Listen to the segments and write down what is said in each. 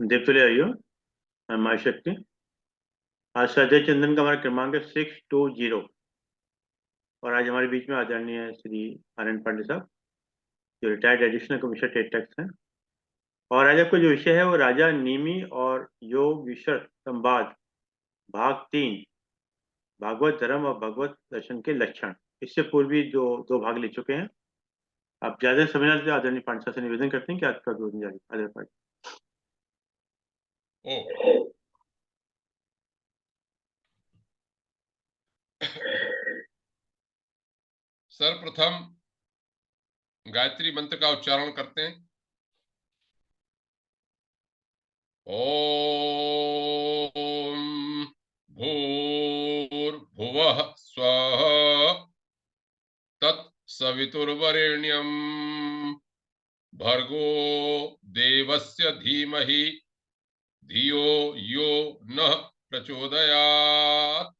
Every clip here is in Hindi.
दीप्तले आइयो। माई शक्ति। आज संजय चंदन का हमारा क्रमांक है 620। और आज हमारे बीच में आदरणीय श्री आनंद पांडे साहब, जो retired additional commissioner state tax हैं। और आज आपका जो विषय है वो राजा नीमी और योग विशर संवाद, भाग 3, भागवत धर्म और भगवत दर्शन के लक्षण। इससे पूर्व भी जो 2 भाग ले चुके हैं। आप ज्यादा समझना से आदरणीय पांडे साहब से निवेदन करते हैं कि आपका विवरण जारी आदरणीय पांडे। सर्वप्रथम गायत्री मंत्र का उच्चारण करते हैं। ओम भूर्भुवः स्वः तत्सवितुर्वरेण्यं भर्गो देवस्य धीमहि धियो यो नः प्रचोदयात्।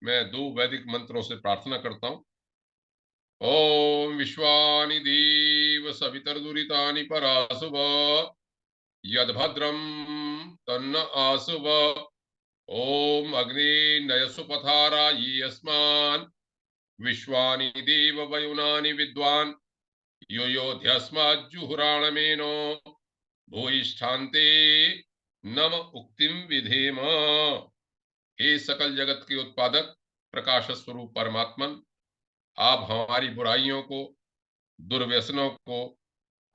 मैं 2 वैदिक मंत्रों से प्रार्थना करता हूं। ओम विश्वानि देव सवितर्दुरितानि परासुव यद्भद्रं तन्न आसुव। ओम अग्ने नयसु पथारा ये अस्मान् विश्वानि देव वयुनानि विद्वान् यो योध्यस्माज्जुहुराणमेनो भूयिष्ठान्ते नम उक्तिम विधेम। हे सकल जगत के उत्पादक प्रकाश स्वरूप परमात्मन, आप हमारी बुराइयों को, दुर्व्यसनों को,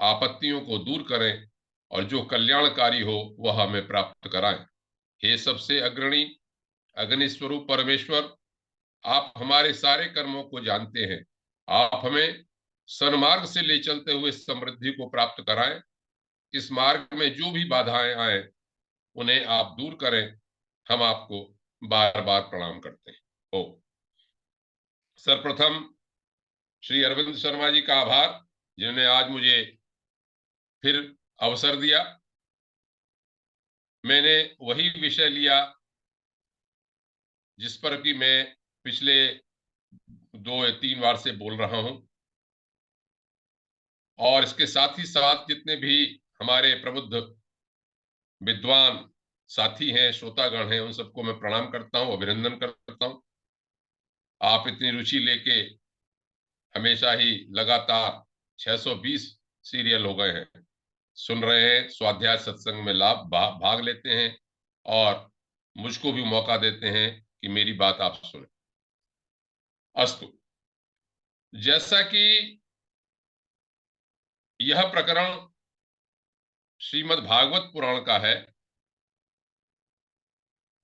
आपत्तियों को दूर करें और जो कल्याणकारी हो वह हमें प्राप्त कराएं। हे सबसे अग्रणी अग्नि स्वरूप परमेश्वर, आप हमारे सारे कर्मों को जानते हैं। आप हमें सन्मार्ग से ले चलते हुए समृद्धि को प्राप्त कराएं। इस मार्ग में जो भी बाधाएं आए उन्हें आप दूर करें। हम आपको बार बार प्रणाम करते हैं। ओ सर्वप्रथम श्री अरविंद शर्मा जी का आभार, जिन्होंने आज मुझे फिर अवसर दिया। मैंने वही विषय लिया जिस पर कि मैं पिछले 2 या 3 बार से बोल रहा हूं, और इसके साथ ही साथ जितने भी हमारे प्रबुद्ध विद्वान साथी हैं, श्रोतागण हैं, उन सबको मैं प्रणाम करता हूं, अभिनंदन करता हूं। आप इतनी रुचि लेके हमेशा ही लगातार 620 सीरियल हो गए हैं, सुन रहे हैं, स्वाध्याय सत्संग में भाग लेते हैं और मुझको भी मौका देते हैं कि मेरी बात आप सुने। अस्तु, जैसा कि यह प्रकरण श्रीमद् भागवत पुराण का है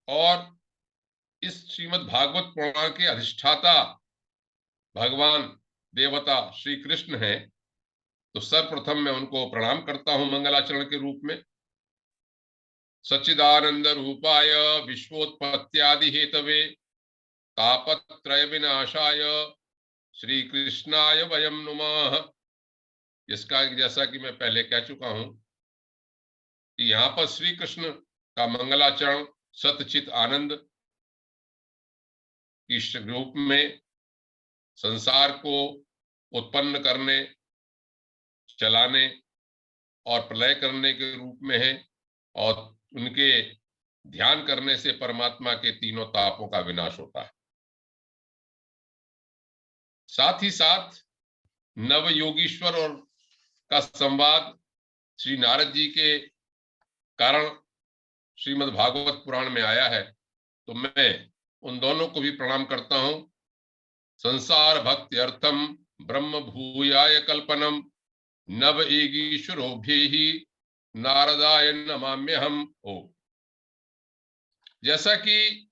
और इस श्रीमद् भागवत पुराण के अधिष्ठाता भगवान देवता श्री कृष्ण हैं, तो सर्वप्रथम मैं उनको प्रणाम करता हूं मंगलाचरण के रूप में। सच्चिदानंद रूपाय विश्वोत्पत्त्यादि हेतवे तापत्रय विनाशाय श्री कृष्णाय वयम नुमः। इसका जैसा कि मैं पहले कह चुका हूं कि यहाँ पर श्री कृष्ण का मंगलाचरण सतचित आनंद की रूप में संसार को उत्पन्न करने, चलाने और प्रलय करने के रूप में है, और उनके ध्यान करने से परमात्मा के तीनों तापों का विनाश होता है। साथ ही साथ नव योगीश्वर और का संवाद श्री नारद जी के कारण श्रीमद् भागवत पुराण में आया है, तो मैं उन दोनों को भी प्रणाम करता हूं। संसार भक्ति अर्थम ब्रह्म भूयाय कल्पनम नव ईगीश्वरोभ्यहि नारदाय नमाम्यहम्। ओ जैसा कि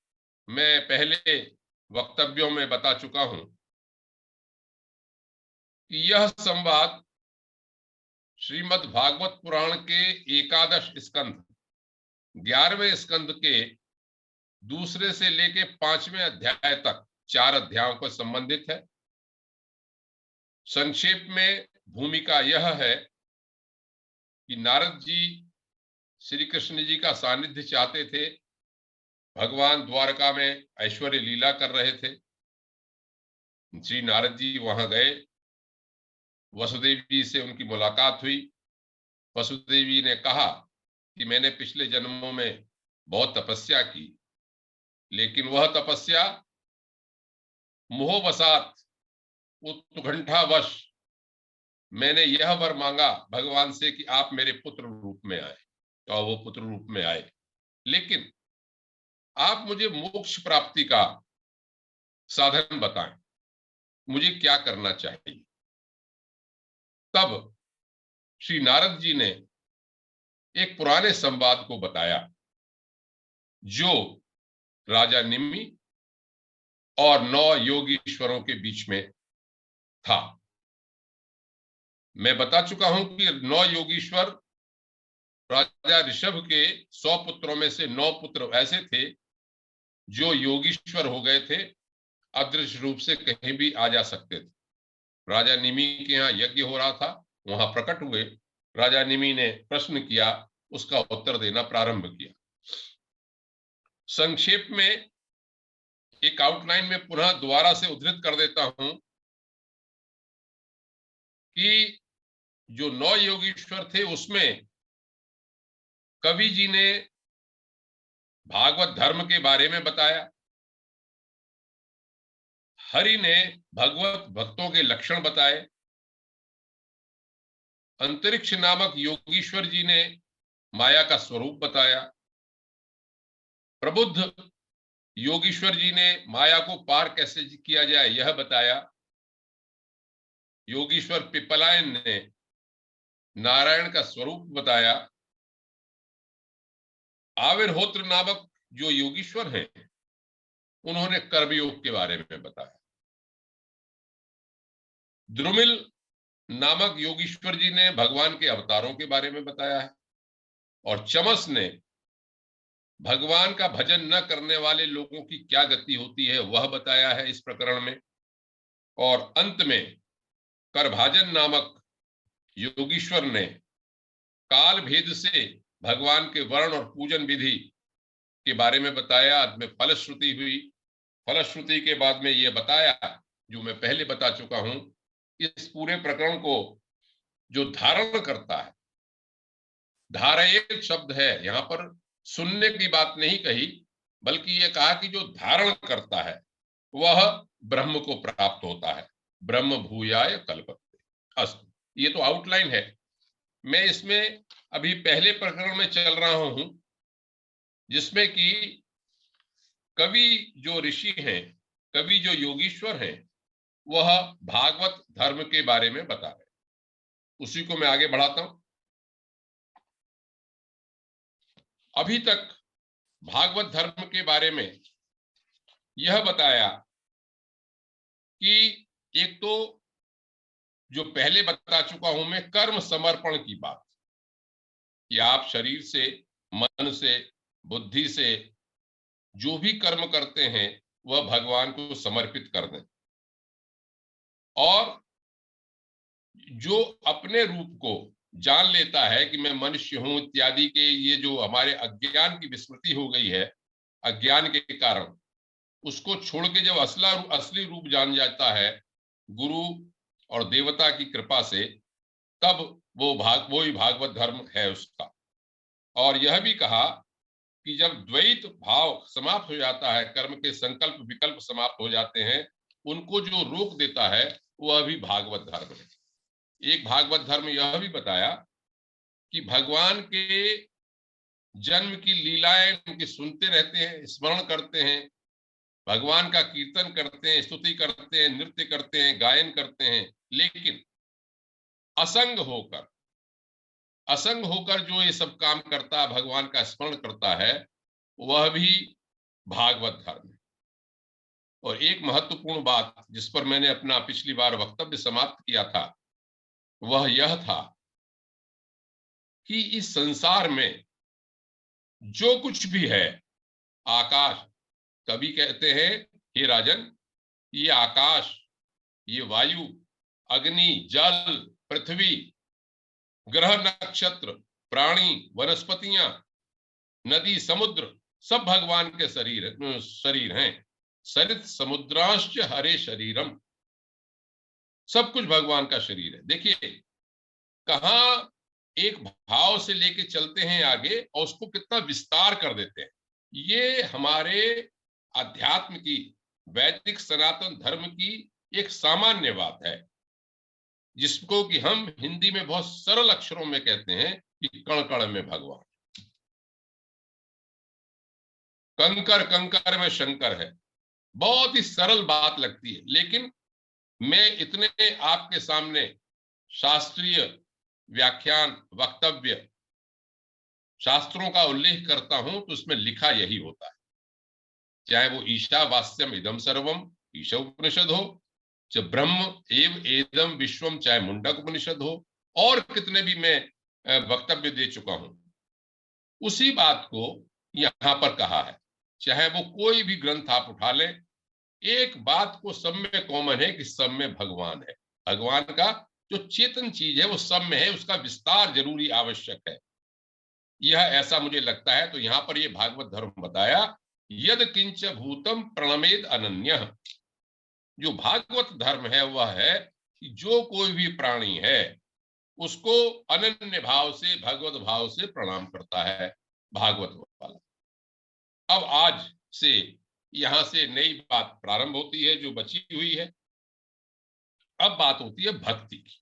मैं पहले वक्तव्यों में बता चुका हूं कि यह संवाद श्रीमद् भागवत पुराण के 11 स्कंध 11वें स्कंद के दूसरे से लेके 5वें अध्याय तक 4 अध्यायों को संबंधित है। संक्षेप में भूमिका यह है कि नारद जी श्री कृष्ण जी का सानिध्य चाहते थे। भगवान द्वारका में ऐश्वर्य लीला कर रहे थे। श्री नारद जी वहां गए, वसुदेव जी से उनकी मुलाकात हुई। वसुदेव जी ने कहा कि मैंने पिछले जन्मों में बहुत तपस्या की, लेकिन वह तपस्या मोहवशात, उत्कंठावश मैंने यह वर मांगा भगवान से कि आप मेरे पुत्र रूप में आए, और वो पुत्र रूप में आए। लेकिन आप मुझे मोक्ष प्राप्ति का साधन बताएं, मुझे क्या करना चाहिए। तब श्री नारद जी ने एक पुराने संवाद को बताया जो राजा निमि और 9 योगीश्वरों के बीच में था। मैं बता चुका हूं कि 9 योगीश्वर राजा ऋषभ के 100 पुत्रों में से 9 पुत्र ऐसे थे जो योगीश्वर हो गए थे, अदृश्य रूप से कहीं भी आ जा सकते थे। राजा निमि के यहाँ यज्ञ हो रहा था, वहां प्रकट हुए। राजा निमि ने प्रश्न किया, उसका उत्तर देना प्रारंभ किया। संक्षेप में एक आउटलाइन में पुनः दोबारा से उद्धृत कर देता हूं कि जो 9 योगीश्वर थे उसमें कवि जी ने भागवत धर्म के बारे में बताया, हरि ने भगवत भक्तों के लक्षण बताए, अंतरिक्ष नामक योगीश्वर जी ने माया का स्वरूप बताया, प्रबुद्ध योगीश्वर जी ने माया को पार कैसे किया जाए यह बताया, योगीश्वर पिपलायन ने नारायण का स्वरूप बताया, आविर्होत्र नामक जो योगीश्वर हैं उन्होंने कर्मयोग के बारे में बताया, द्रुमिल नामक योगीश्वर जी ने भगवान के अवतारों के बारे में बताया है, और चमस ने भगवान का भजन न करने वाले लोगों की क्या गति होती है वह बताया है इस प्रकरण में। और अंत में करभाजन नामक योगीश्वर ने काल भेद से भगवान के वर्ण और पूजन विधि के बारे में बताया। अंत में फलश्रुति हुई। फलश्रुति के बाद में यह बताया जो मैं पहले बता चुका हूं, इस पूरे प्रकरण को जो धारण करता है, धारयेत शब्द है, यहां पर सुनने की बात नहीं कही, बल्कि यह कहा कि जो धारण करता है वह ब्रह्म को प्राप्त होता है। ब्रह्म भूयाय कल्पते। अस्तु, ये तो आउटलाइन है। मैं इसमें अभी पहले प्रकरण में चल रहा हूं जिसमें कि कवि जो ऋषि हैं, कवि जो योगीश्वर हैं, वह भागवत धर्म के बारे में बता रहे, उसी को मैं आगे बढ़ाता हूं। अभी तक भागवत धर्म के बारे में यह बताया कि एक तो जो पहले बता चुका हूं मैं, कर्म समर्पण की बात, कि आप शरीर से, मन से, बुद्धि से जो भी कर्म करते हैं वह भगवान को समर्पित कर दें, और जो अपने रूप को जान लेता है कि मैं मनुष्य हूं इत्यादि के, ये जो हमारे अज्ञान की विस्मृति हो गई है अज्ञान के कारण, उसको छोड़ के जब असली रूप जान जाता है गुरु और देवता की कृपा से, तब वो ही भागवत धर्म है उसका। और यह भी कहा कि जब द्वैत भाव समाप्त हो जाता है, कर्म के संकल्प विकल्प समाप्त हो जाते हैं, उनको जो रोक देता है वह भी भागवत धर्म है। एक भागवत धर्म यह भी बताया कि भगवान के जन्म की लीलाएं उनकी सुनते रहते हैं, स्मरण करते हैं, भगवान का कीर्तन करते हैं, स्तुति करते हैं, नृत्य करते हैं, गायन करते हैं, लेकिन असंग होकर जो ये सब काम करता, भगवान का स्मरण करता है, वह भी भागवत धर्म है। और एक महत्वपूर्ण बात जिस पर मैंने अपना पिछली बार वक्तव्य समाप्त किया था, वह यह था कि इस संसार में जो कुछ भी है, आकाश, कवि कहते हैं हे राजन, ये आकाश, ये वायु, अग्नि, जल, पृथ्वी, ग्रह, नक्षत्र, प्राणी, वनस्पतियां, नदी, समुद्र, सब भगवान के शरीर हैं। सरित समुद्रांश्च हरे शरीरम, सब कुछ भगवान का शरीर है। देखिए, कहां एक भाव से लेके चलते हैं आगे और उसको कितना विस्तार कर देते हैं। ये हमारे अध्यात्म की, वैदिक सनातन धर्म की एक सामान्य बात है, जिसको कि हम हिंदी में बहुत सरल अक्षरों में कहते हैं कि कण कण में भगवान, कंकर कंकर में शंकर है। बहुत ही सरल बात लगती है, लेकिन मैं इतने आपके सामने शास्त्रीय व्याख्यान, वक्तव्य, शास्त्रों का उल्लेख करता हूं तो उसमें लिखा यही होता है, चाहे वो ईशावास्यम इदम सर्वम ईशा उपनिषद हो, चाहे ब्रह्म एव एदम विश्वम, चाहे मुंडक उपनिषद हो, और कितने भी मैं वक्तव्य दे चुका हूं, उसी बात को यहां पर कहा है। चाहे वो कोई भी ग्रंथ आप उठा लें, एक बात को सब में कॉमन है कि सब में भगवान है। भगवान का जो चेतन चीज है वो सब में है, उसका विस्तार जरूरी आवश्यक है। यह ऐसा मुझे लगता है। तो यहां पर ये भागवत धर्म बताया, यद किंच भूतम प्रणमेद अनन्यः। जो भागवत धर्म है वह है कि जो कोई भी प्राणी है उसको अनन्य भाव से, भगवत भाव से प्रणाम करता है भागवत वाला। अब आज से यहां से नई बात प्रारंभ होती है जो बची हुई है। अब बात होती है भक्ति की।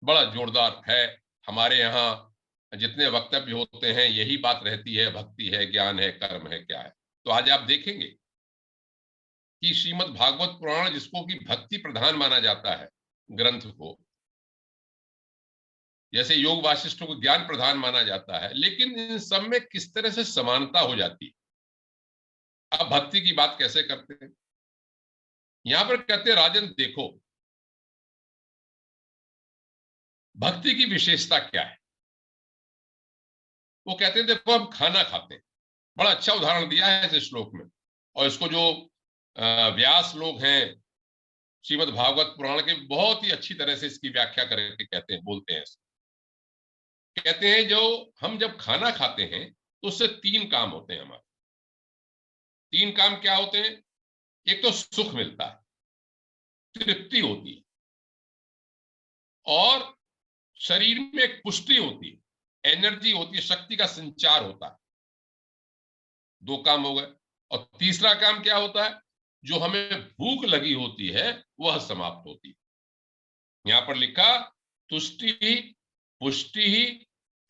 बड़ा जोरदार है हमारे यहाँ, जितने वक्तव्य होते हैं यही बात रहती है, भक्ति है, ज्ञान है, कर्म है, क्या है। तो आज आप देखेंगे कि श्रीमद् भागवत पुराण, जिसको कि भक्ति प्रधान माना जाता है ग्रंथ को, जैसे योग वासिष्ठों को ज्ञान प्रधान माना जाता है, लेकिन इन सब में किस तरह से समानता हो जाती है। अब भक्ति की बात कैसे करते हैं, यहां पर कहते हैं राजन देखो भक्ति की विशेषता क्या है। वो कहते हैं देखो हम खाना खाते हैं। बड़ा अच्छा उदाहरण दिया है इस श्लोक में, और इसको जो व्यास लोग हैं श्रीमद् भागवत पुराण के, बहुत ही अच्छी तरह से इसकी व्याख्या करके कहते हैं, बोलते हैं। कहते हैं जो हम जब खाना खाते हैं तो उससे तीन काम होते हैं हमारे। तीन काम क्या होते हैं? एक तो सुख मिलता है, तृप्ति होती है, और शरीर में एक पुष्टि होती है, एनर्जी होती है, शक्ति का संचार होता है। दो काम हो गए। और तीसरा काम क्या होता है? जो हमें भूख लगी होती है वह समाप्त होती है। यहां पर लिखा तुष्टि ही पुष्टि ही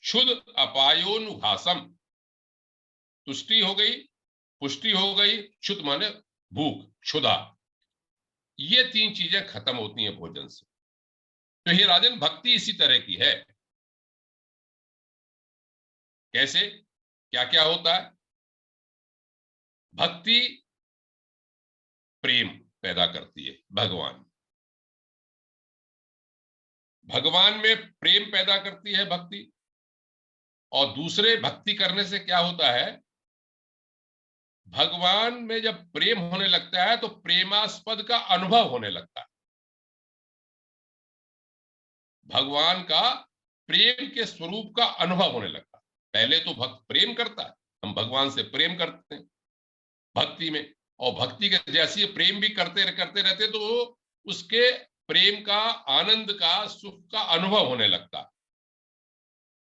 क्षुद अपायोनुघासम। तुष्टि हो गई, पुष्टि हो गई, क्षुद माने भूख, क्षुधा। ये तीन चीजें खत्म होती हैं भोजन से। तो ये राजन भक्ति इसी तरह की है। कैसे, क्या क्या होता है? भक्ति प्रेम पैदा करती है। भगवान में प्रेम पैदा करती है भक्ति। और दूसरे भक्ति करने से क्या होता है? भगवान में जब प्रेम होने लगता है तो प्रेमास्पद का अनुभव होने लगता है। भगवान का प्रेम के स्वरूप का अनुभव होने लगता है। पहले तो भक्त प्रेम करता है, हम भगवान से प्रेम करते हैं भक्ति में, और भक्ति के जैसे प्रेम भी करते करते रहते तो उसके प्रेम का, आनंद का, सुख का अनुभव होने लगता है।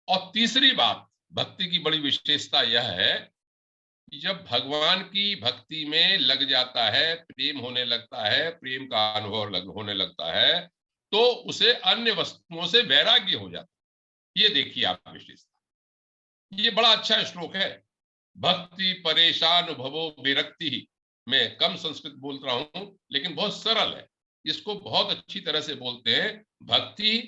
और तीसरी बात, भक्ति की बड़ी विशेषता यह है कि जब भगवान की भक्ति में लग जाता है, प्रेम होने लगता है, प्रेम का अनुभव होने लगता है, तो उसे अन्य वस्तुओं से वैराग्य हो जाता है। ये देखिए आप विशेषता। ये बड़ा अच्छा श्लोक है। भक्ति परेशानुभवो विरक्ति ही। मैं कम संस्कृत बोल रहा हूं लेकिन बहुत सरल है, इसको बहुत अच्छी तरह से बोलते हैं। भक्ति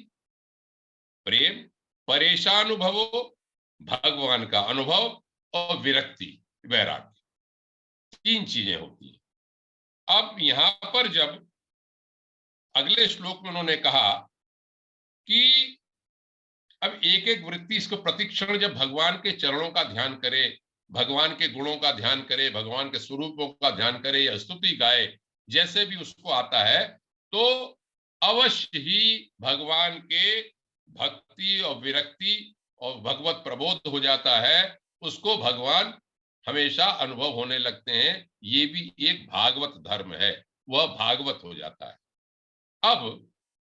प्रेम, परेशानुभवो भगवान का अनुभव, और विरक्ति वैराग्य, तीन चीजें होती हैं। अब यहां पर जब अगले श्लोक में उन्होंने कहा कि अब एक एक वृत्ति इसको प्रतिक्षण जब भगवान के चरणों का ध्यान करे, भगवान के गुणों का ध्यान करे, भगवान के स्वरूपों का ध्यान करे या स्तुति गाए, जैसे भी उसको आता है, तो अवश्य ही भगवान के भक्ति और विरक्ति और भगवत प्रबोध हो जाता है। उसको भगवान हमेशा अनुभव होने लगते हैं। ये भी एक भागवत धर्म है, वह भागवत हो जाता है। अब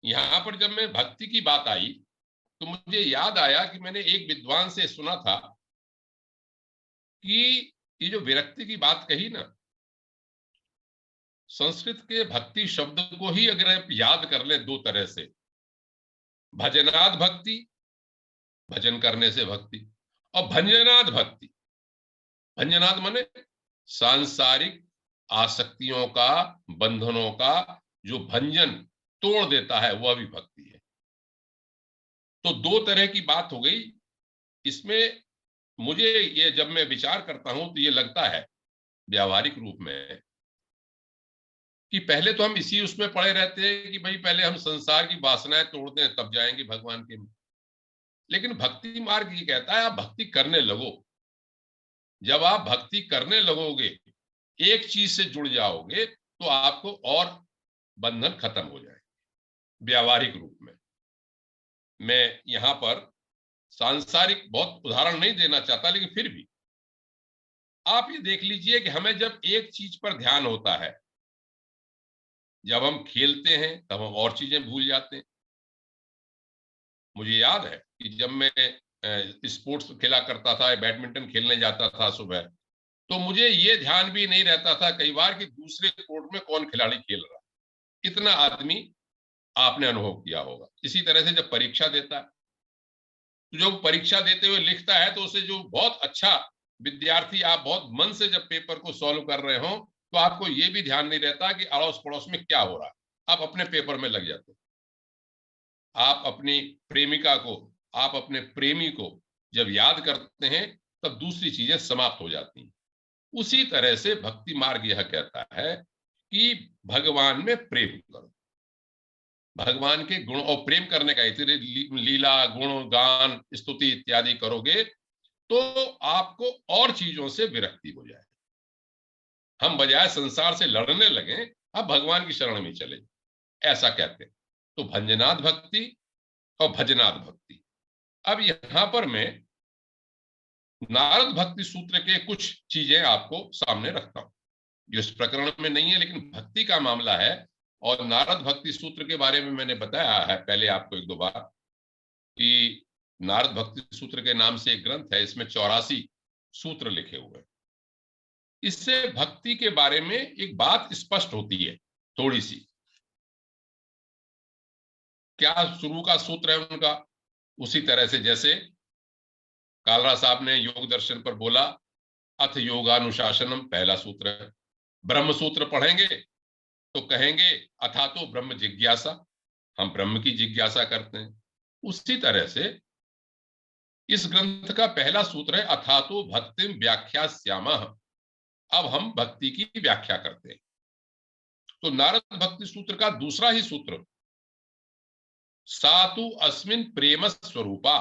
यहां पर जब मैं भक्ति की बात आई तो मुझे याद आया कि मैंने एक विद्वान से सुना था कि ये जो विरक्ति की बात कही ना, संस्कृत के भक्ति शब्द को ही अगर आप याद कर ले दो तरह से, भजनाद भक्ति, भजन करने से भक्ति, और भंजनाद भक्ति। भंजनाद माने सांसारिक आसक्तियों का, बंधनों का जो भंजन तोड़ देता है, वह भी भक्ति है। तो दो तरह की बात हो गई इसमें। मुझे ये जब मैं विचार करता हूं तो ये लगता है व्यावहारिक रूप में कि पहले तो हम इसी उसमें पड़े रहते हैं कि भाई पहले हम संसार की वासनाएं तोड़ दें तब जाएंगे भगवान के। लेकिन भक्ति मार्ग ये कहता है आप भक्ति करने लगो। जब आप भक्ति करने लगोगे, एक चीज से जुड़ जाओगे, तो आपको और बंधन खत्म हो जाएंगे व्यावहारिक रूप में। मैं यहां पर सांसारिक बहुत उदाहरण नहीं देना चाहता, लेकिन फिर भी आप ये देख लीजिए कि हमें जब एक चीज पर ध्यान होता है, जब हम खेलते हैं तब हम और चीजें भूल जाते हैं। मुझे याद है कि जब मैं स्पोर्ट्स खेला करता था, बैडमिंटन खेलने जाता था सुबह, तो मुझे ये ध्यान भी नहीं रहता था कई बार कि दूसरे कोर्ट में कौन खिलाड़ी खेल रहा है। इतना आदमी आपने अनुभव किया होगा। इसी तरह से जब परीक्षा देता है, तो जो परीक्षा देते हुए लिखता है, तो उसे जो बहुत अच्छा विद्यार्थी, आप बहुत मन से जब पेपर को सॉल्व कर रहे हो, तो आपको ये भी ध्यान नहीं रहता कि अड़ोस पड़ोस में क्या हो रहा है, आप अपने पेपर में लग जाते। आप अपनी प्रेमिका को, आप अपने प्रेमी को जब याद करते हैं, तब दूसरी चीजें समाप्त हो जाती हैं। उसी तरह से भक्ति मार्ग यह कहता है कि भगवान में प्रेम करो, भगवान के गुण, और प्रेम करने का लीला, गुण, गान, स्तुति इत्यादि करोगे तो आपको और चीजों से विरक्ति हो जाए। हम बजाय संसार से लड़ने लगे, अब भगवान की शरण में चले, ऐसा कहते हैं। तो भंजनाद भक्ति और भजनाद भक्ति। अब यहां पर मैं नारद भक्ति सूत्र के कुछ चीजें आपको सामने रखता हूं, जो इस प्रकरण में नहीं है लेकिन भक्ति का मामला है। और नारद भक्ति सूत्र के बारे में मैंने बताया है पहले आपको एक दो बार कि नारद भक्ति सूत्र के नाम से एक ग्रंथ है, इसमें 84 सूत्र लिखे हुए हैं। इससे भक्ति के बारे में एक बात स्पष्ट होती है थोड़ी सी। क्या शुरू का सूत्र है उनका, उसी तरह से जैसे कालरा साहब ने योग दर्शन पर बोला, अथ योगानुशासनम पहला सूत्र है। ब्रह्म सूत्र पढ़ेंगे तो कहेंगे अथा तो ब्रह्म जिज्ञासा, हम ब्रह्म की जिज्ञासा करते हैं। उसी तरह से इस ग्रंथ का पहला सूत्र है अथा तो भक्तिम व्याख्यास्यामः, अब हम भक्ति की व्याख्या करते हैं। तो नारद भक्ति सूत्र का दूसरा ही सूत्र, सातु अस्मिन प्रेम स्वरूपा,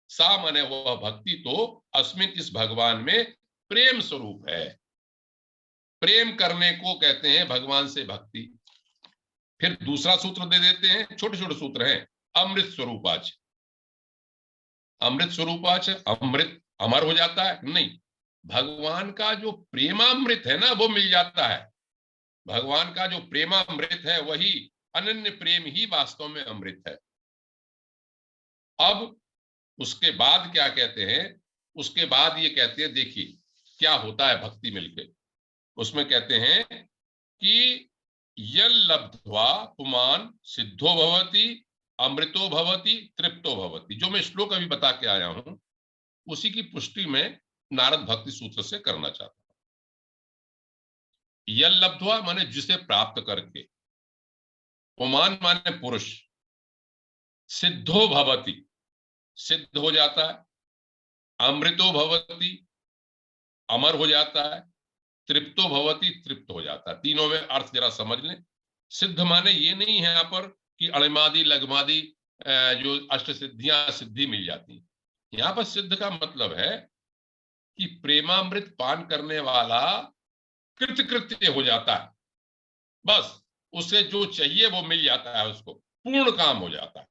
सा माने वह भक्ति तो अस्मिन इस भगवान में प्रेम स्वरूप है। प्रेम करने को कहते हैं भगवान से भक्ति। फिर दूसरा सूत्र दे देते हैं, छोटे छोटे सूत्र हैं, अमृत स्वरूपाच। अमृत स्वरूपाच, अमृत अमर हो जाता है नहीं, भगवान का जो प्रेमामृत है ना वो मिल जाता है। भगवान का जो प्रेमामृत है वही अनन्य प्रेम ही वास्तव में अमृत है। अब उसके बाद क्या कहते हैं, उसके बाद ये कहते हैं देखिए क्या होता है भक्ति मिलके। उसमें कहते हैं कि यल लब्ध्वा पुमान सिद्धो भवति अमृतो भवति तृप्तो भवति, जो मैं श्लोक अभी बता के आया हूं उसी की पुष्टि में नारद भक्ति सूत्र से करना चाहता हूं। यल लब्ध्वा माने जिसे प्राप्त करके, पुमान माने पुरुष, सिद्धो भवति सिद्ध हो जाता है, अमृतो भवति अमर हो जाता है, तृप्तो भवति तृप्त हो जाता है। तीनों में अर्थ जरा समझ लें। सिद्ध माने ये नहीं है यहाँ पर कि अणिमादि लगमादि जो अष्ट सिद्धियां सिद्धि मिल जाती, यहाँ पर सिद्ध का मतलब है कि प्रेमामृत पान करने वाला कृतकृत्य हो जाता है, बस उसे जो चाहिए वो मिल जाता है, उसको पूर्ण काम हो जाता है।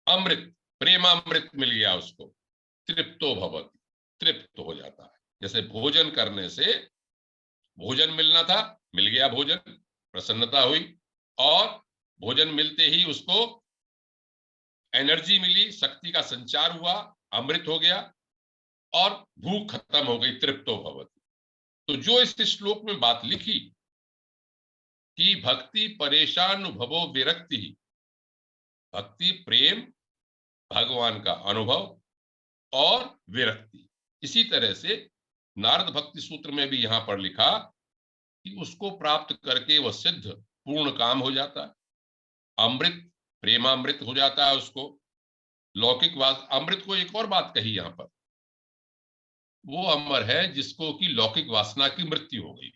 अमृत प्रेमामृत मिल गया उसको, तृप्तो भवति तृप्त हो जाता है। जैसे भोजन करने से भोजन मिलना था, मिल गया भोजन, प्रसन्नता हुई, और भोजन मिलते ही उसको एनर्जी मिली, शक्ति का संचार हुआ, अमृत हो गया और भूख खत्म हो गई, तृप्तो भवति। तो जो इस श्लोक में बात लिखी कि भक्ति परेशान भवो विरक्ति, भक्ति प्रेम, भगवान का अनुभव और विरक्ति, इसी तरह से नारद भक्ति सूत्र में भी यहां पर लिखा कि उसको प्राप्त करके वह सिद्ध पूर्ण काम हो जाता है, अमृत प्रेमामृत हो जाता है उसको, लौकिक अमृत को एक और बात कही यहां पर, वो अमर है जिसको कि लौकिक वासना की मृत्यु हो गई।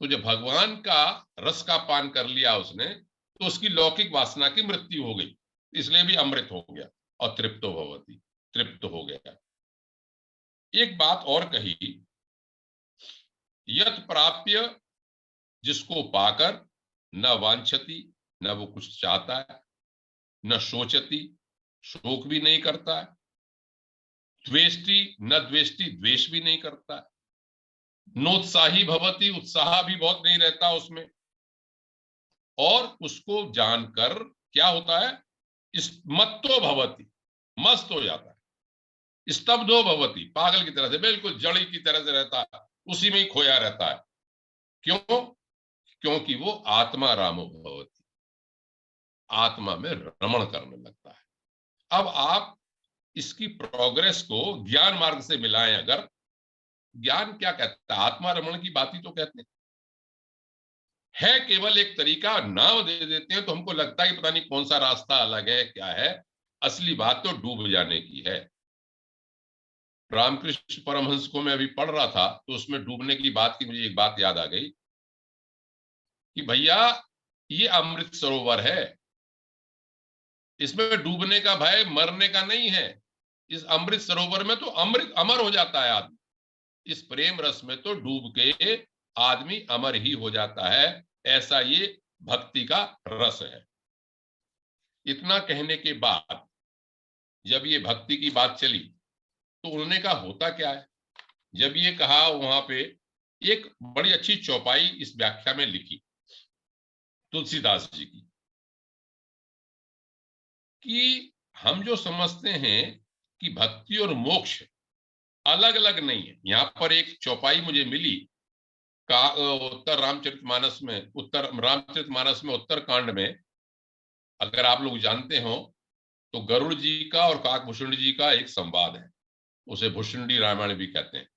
तो जब भगवान का रस का पान कर लिया उसने, तो उसकी लौकिक वासना की मृत्यु हो गई, इसलिए भी अमृत हो गया और तृप्तो भवति, तृप्त हो गया। एक बात और कही, यत प्राप्य, जिसको पाकर न वांछति, न वो कुछ चाहता है, न शोचति, शोक भी नहीं करता है, द्वेष्टि न द्वेष्टि, द्वेष भी नहीं करता है, नोत्साही भवति, उत्साह भी बहुत नहीं रहता उसमें, और उसको जानकर क्या होता है, इस मत्तो भवति, मस्त हो जाता है, स्तब्धो भवति, पागल की तरह से, बिल्कुल जड़ी की तरह से रहता है, उसी में ही खोया रहता है। क्यों? क्योंकि वो आत्मा रामो भवति, आत्मा में रमण करने लगता है। अब आप इसकी प्रोग्रेस को ज्ञान मार्ग से मिलाएं, अगर ज्ञान क्या कहता है, आत्मा रमण की बात ही तो कहते है केवल एक तरीका, नाम दे देते हैं तो हमको लगता है कि पता नहीं कौन सा रास्ता अलग है, क्या है, असली बात तो डूब जाने की है। रामकृष्ण परमहंस को मैं अभी पढ़ रहा था, तो उसमें डूबने की बात की मुझे एक बात याद आ गई कि भैया ये अमृत सरोवर है, इसमें डूबने का भय मरने का नहीं है, इस अमृत सरोवर में तो अमृत अमर हो जाता है आदमी, इस प्रेम रस में तो डूब के आदमी अमर ही हो जाता है, ऐसा ये भक्ति का रस है। इतना कहने के बाद जब ये भक्ति की बात चली तो उन्होंने कहा होता क्या है। जब ये कहा, वहां पे एक बड़ी अच्छी चौपाई इस व्याख्या में लिखी तुलसीदास जी की, कि हम जो समझते हैं कि भक्ति और मोक्ष अलग अलग नहीं है। यहां पर एक चौपाई मुझे मिली उत्तर रामचरितमानस में, उत्तर कांड में, अगर आप लोग जानते हो तो गरुड़ जी का और काकभूषण जी का एक संवाद है, उसे भूषुंडी रामायण भी कहते हैं,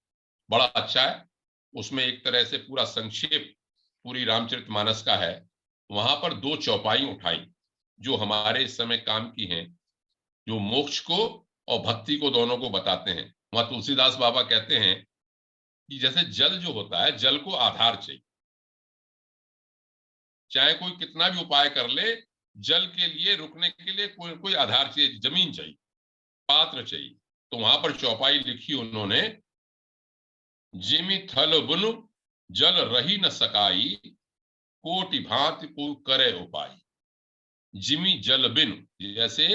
बड़ा अच्छा है। उसमें एक तरह से पूरा संक्षेप पूरी रामचरितमानस का है। वहां पर दो चौपाई उठाई जो हमारे इस समय काम की हैं, जो मोक्ष को और भक्ति को दोनों को बताते हैं। वहां तुलसीदास बाबा कहते हैं कि जैसे जल जो होता है, जल को आधार चाहिए, चाहे कोई कितना भी उपाय कर ले, जल के लिए रुकने के लिए कोई कोई आधार चाहिए, जमीन चाहिए, पात्र चाहिए। तो वहां पर चौपाई लिखी उन्होंने, जिमि थल बुन जल रही न सकाई, कोटि भांति को करे उपाय। जिमि जल बिन, जैसे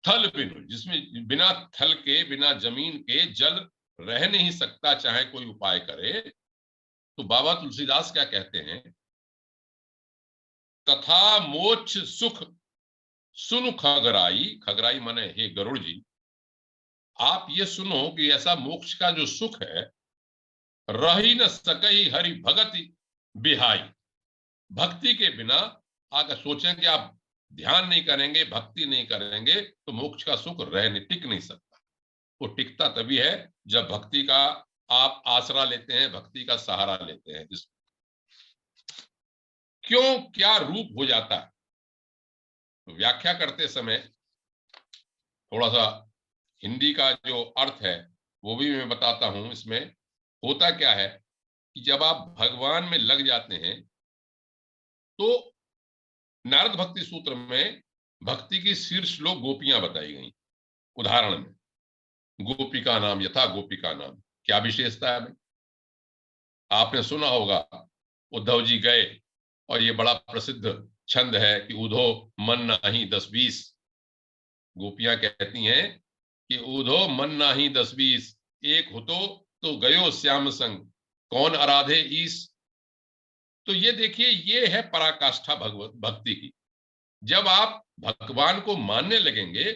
थल बिन, जिसमें बिना थल के, बिना जमीन के जल रह नहीं सकता, चाहे कोई उपाय करे। तो बाबा तुलसीदास क्या कहते हैं, तथा मोक्ष सुख सुन खगराई, खगराई माने हे गरुड़ जी, आप ये सुनो कि ऐसा मोक्ष का जो सुख है, रही न सकई हरि भगति बिहाई, भक्ति के बिना अगर सोचें कि आप ध्यान नहीं करेंगे, भक्ति नहीं करेंगे, तो मोक्ष का सुख टिक नहीं सकता। वो टिकता तभी है जब भक्ति का आप आसरा लेते हैं, भक्ति का सहारा लेते हैं। क्यों, क्या रूप हो जाता है, तो व्याख्या करते समय थोड़ा सा हिंदी का जो अर्थ है वो भी मैं बताता हूं। इसमें होता क्या है कि जब आप भगवान में लग जाते हैं, तो नारद भक्ति सूत्र में भक्ति की शीर्ष श्लोक गोपियां बताई गई। उदाहरण में गोपिका नाम यथा गोपिका नाम, क्या विशेषता है? आपने सुना होगा, उद्धव जी गए और ये बड़ा प्रसिद्ध छंद है कि उधो मन नाही 10-20। गोपियां कहती हैं कि उधो मन नाही 10-20, एक हो तो गयो श्याम संग, कौन आराधे ईस। तो ये देखिए, ये है पराकाष्ठा भगवत भक्ति की। जब आप भगवान को मानने लगेंगे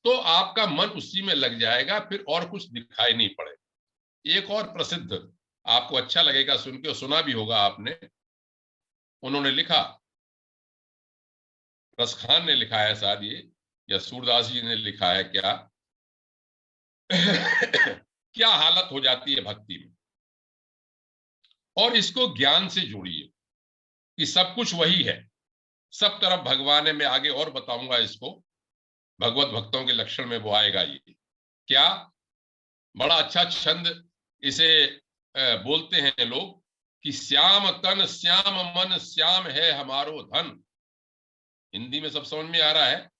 तो आपका मन उसी में लग जाएगा, फिर और कुछ दिखाई नहीं पड़ेगा। एक और प्रसिद्ध, आपको अच्छा लगेगा सुन के, सुना भी होगा आपने, उन्होंने लिखा, रसखान ने लिखा है शायद ये, या सूरदास जी ने लिखा है क्या, क्या हालत हो जाती है भक्ति में, और इसको ज्ञान से जोड़िए कि सब कुछ वही है, सब तरफ भगवान है। मैं आगे और बताऊंगा इसको, भगवत भक्तों के लक्षण में वो आएगा। ये क्या बड़ा अच्छा छंद इसे बोलते हैं लोग कि श्याम तन श्याम मन श्याम है हमारो धन। हिंदी में सब समझ में आ रहा है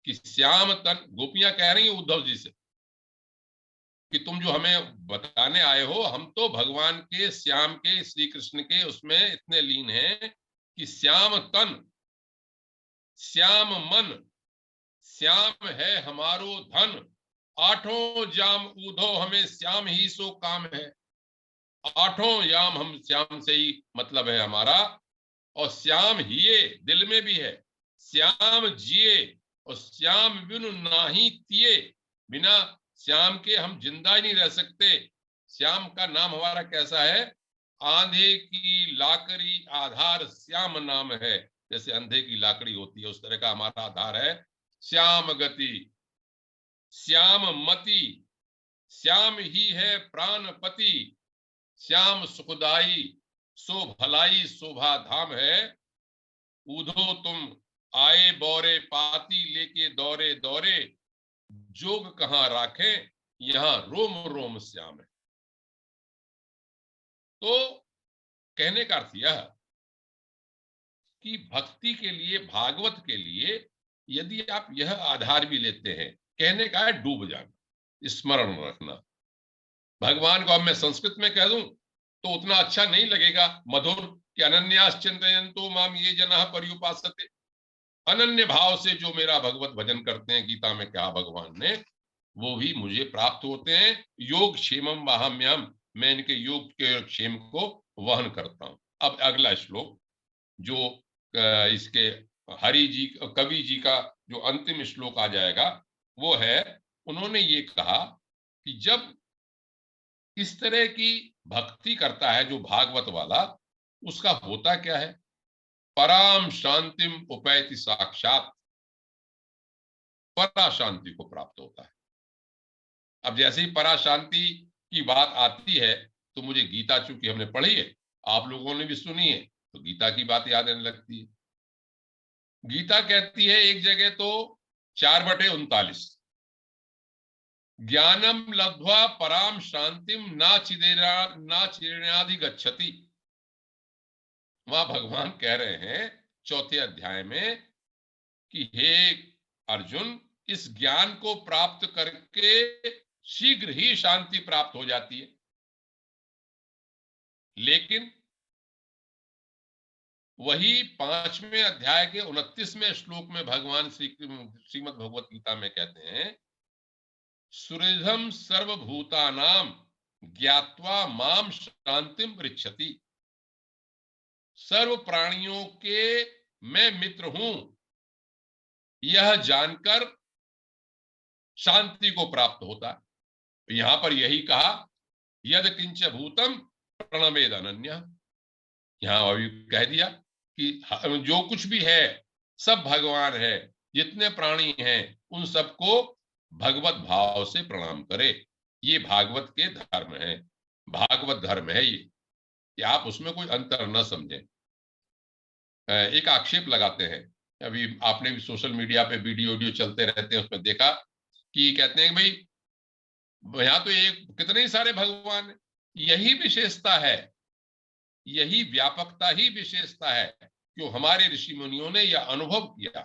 कि श्याम तन, गोपियां कह रही हैं उद्धव जी से कि तुम जो हमें बताने आए हो, हम तो भगवान के, श्याम के, श्री कृष्ण के उसमें इतने लीन हैं कि श्याम तन श्याम मन श्याम है हमारो धन, आठों जाम ऊधो हमें श्याम ही सो काम है। आठों याम हम श्याम से ही मतलब है हमारा, और श्याम हिये दिल में भी है, श्याम जिए और श्याम बिनु नाही तिये, बिना श्याम के हम जिंदा ही नहीं रह सकते। श्याम का नाम हमारा कैसा है, आंधे की लाकड़ी आधार श्याम नाम है। जैसे अंधे की लाकड़ी होती है, उस तरह का हमारा आधार है श्याम गति, श्याम मति, श्याम ही है प्राणपति, श्याम सुखदाई सो भलाई शोभा धाम है। ऊधो तुम आए बौरे पाती लेके दौरे दौरे, जोग कहां राखे यहां रोम रोम श्याम है। तो कहने का अर्थ यह कि भक्ति के लिए, भागवत के लिए यदि आप यह आधार भी लेते हैं, कहने का है डूब जाना, स्मरण रखना। भगवान को अब मैं संस्कृत में कह दूं तो उतना अच्छा नहीं लगेगा, मधुर, कि अनन्यास चिंतयन्तो माम ये जनः पर्युपासते। अनन्य भाव से जो मेरा भगवत भजन करते हैं, गीता में कहा भगवान ने, वो भी मुझे प्राप्त होते हैं। योग क्षेमम वाहम्यम, मैं इनके योग के क्षेम को वहन करता हूं। अब अगला श्लोक जो इसके हरि जी, कवि जी का जो अंतिम श्लोक आ जाएगा, वो है, उन्होंने ये कहा कि जब इस तरह की भक्ति करता है जो भागवत वाला, उसका होता क्या है, पराम शांतिम उपैति साक्षात, परा शांति को प्राप्त होता है। अब जैसे ही परा शांति की बात आती है तो मुझे गीता, चूंकि हमने पढ़ी है, आप लोगों ने भी सुनी है, तो गीता की बात याद आने लगती है। गीता कहती है एक जगह तो 4/39, ज्ञानम लब्ध्वा पराम शांतिम ना चिरेणाधिगच्छति। वहां भगवान कह रहे हैं 4थे अध्याय में कि हे अर्जुन, इस ज्ञान को प्राप्त करके शीघ्र ही शांति प्राप्त हो जाती है। लेकिन वही 5वें अध्याय के 29वें श्लोक में भगवान श्रीमद् भगवत गीता में कहते हैं, सुहृदं सर्वभूतानां ज्ञात्वा माम शांतिम पृच्छति। सर्व प्राणियों के मैं मित्र हूं, यह जानकर शांति को प्राप्त होता है। यहां पर यही कहा, यद किंच भूतम प्रणमेद अनन्य। यहां अभी कह दिया कि जो कुछ भी है सब भगवान है, जितने प्राणी हैं उन सबको भगवत भाव से प्रणाम करे। ये भागवत के धर्म है, भागवत धर्म है ये, कि आप उसमें कोई अंतर न समझें। एक आक्षेप लगाते हैं, अभी आपने भी सोशल मीडिया पे वीडियो चलते रहते हैं, उसमें देखा कि कहते हैं भाई यहाँ तो एक कितने ही सारे भगवान है। यही विशेषता है, यही व्यापकता ही विशेषता है, क्यों हमारे ऋषि मुनियों ने यह अनुभव किया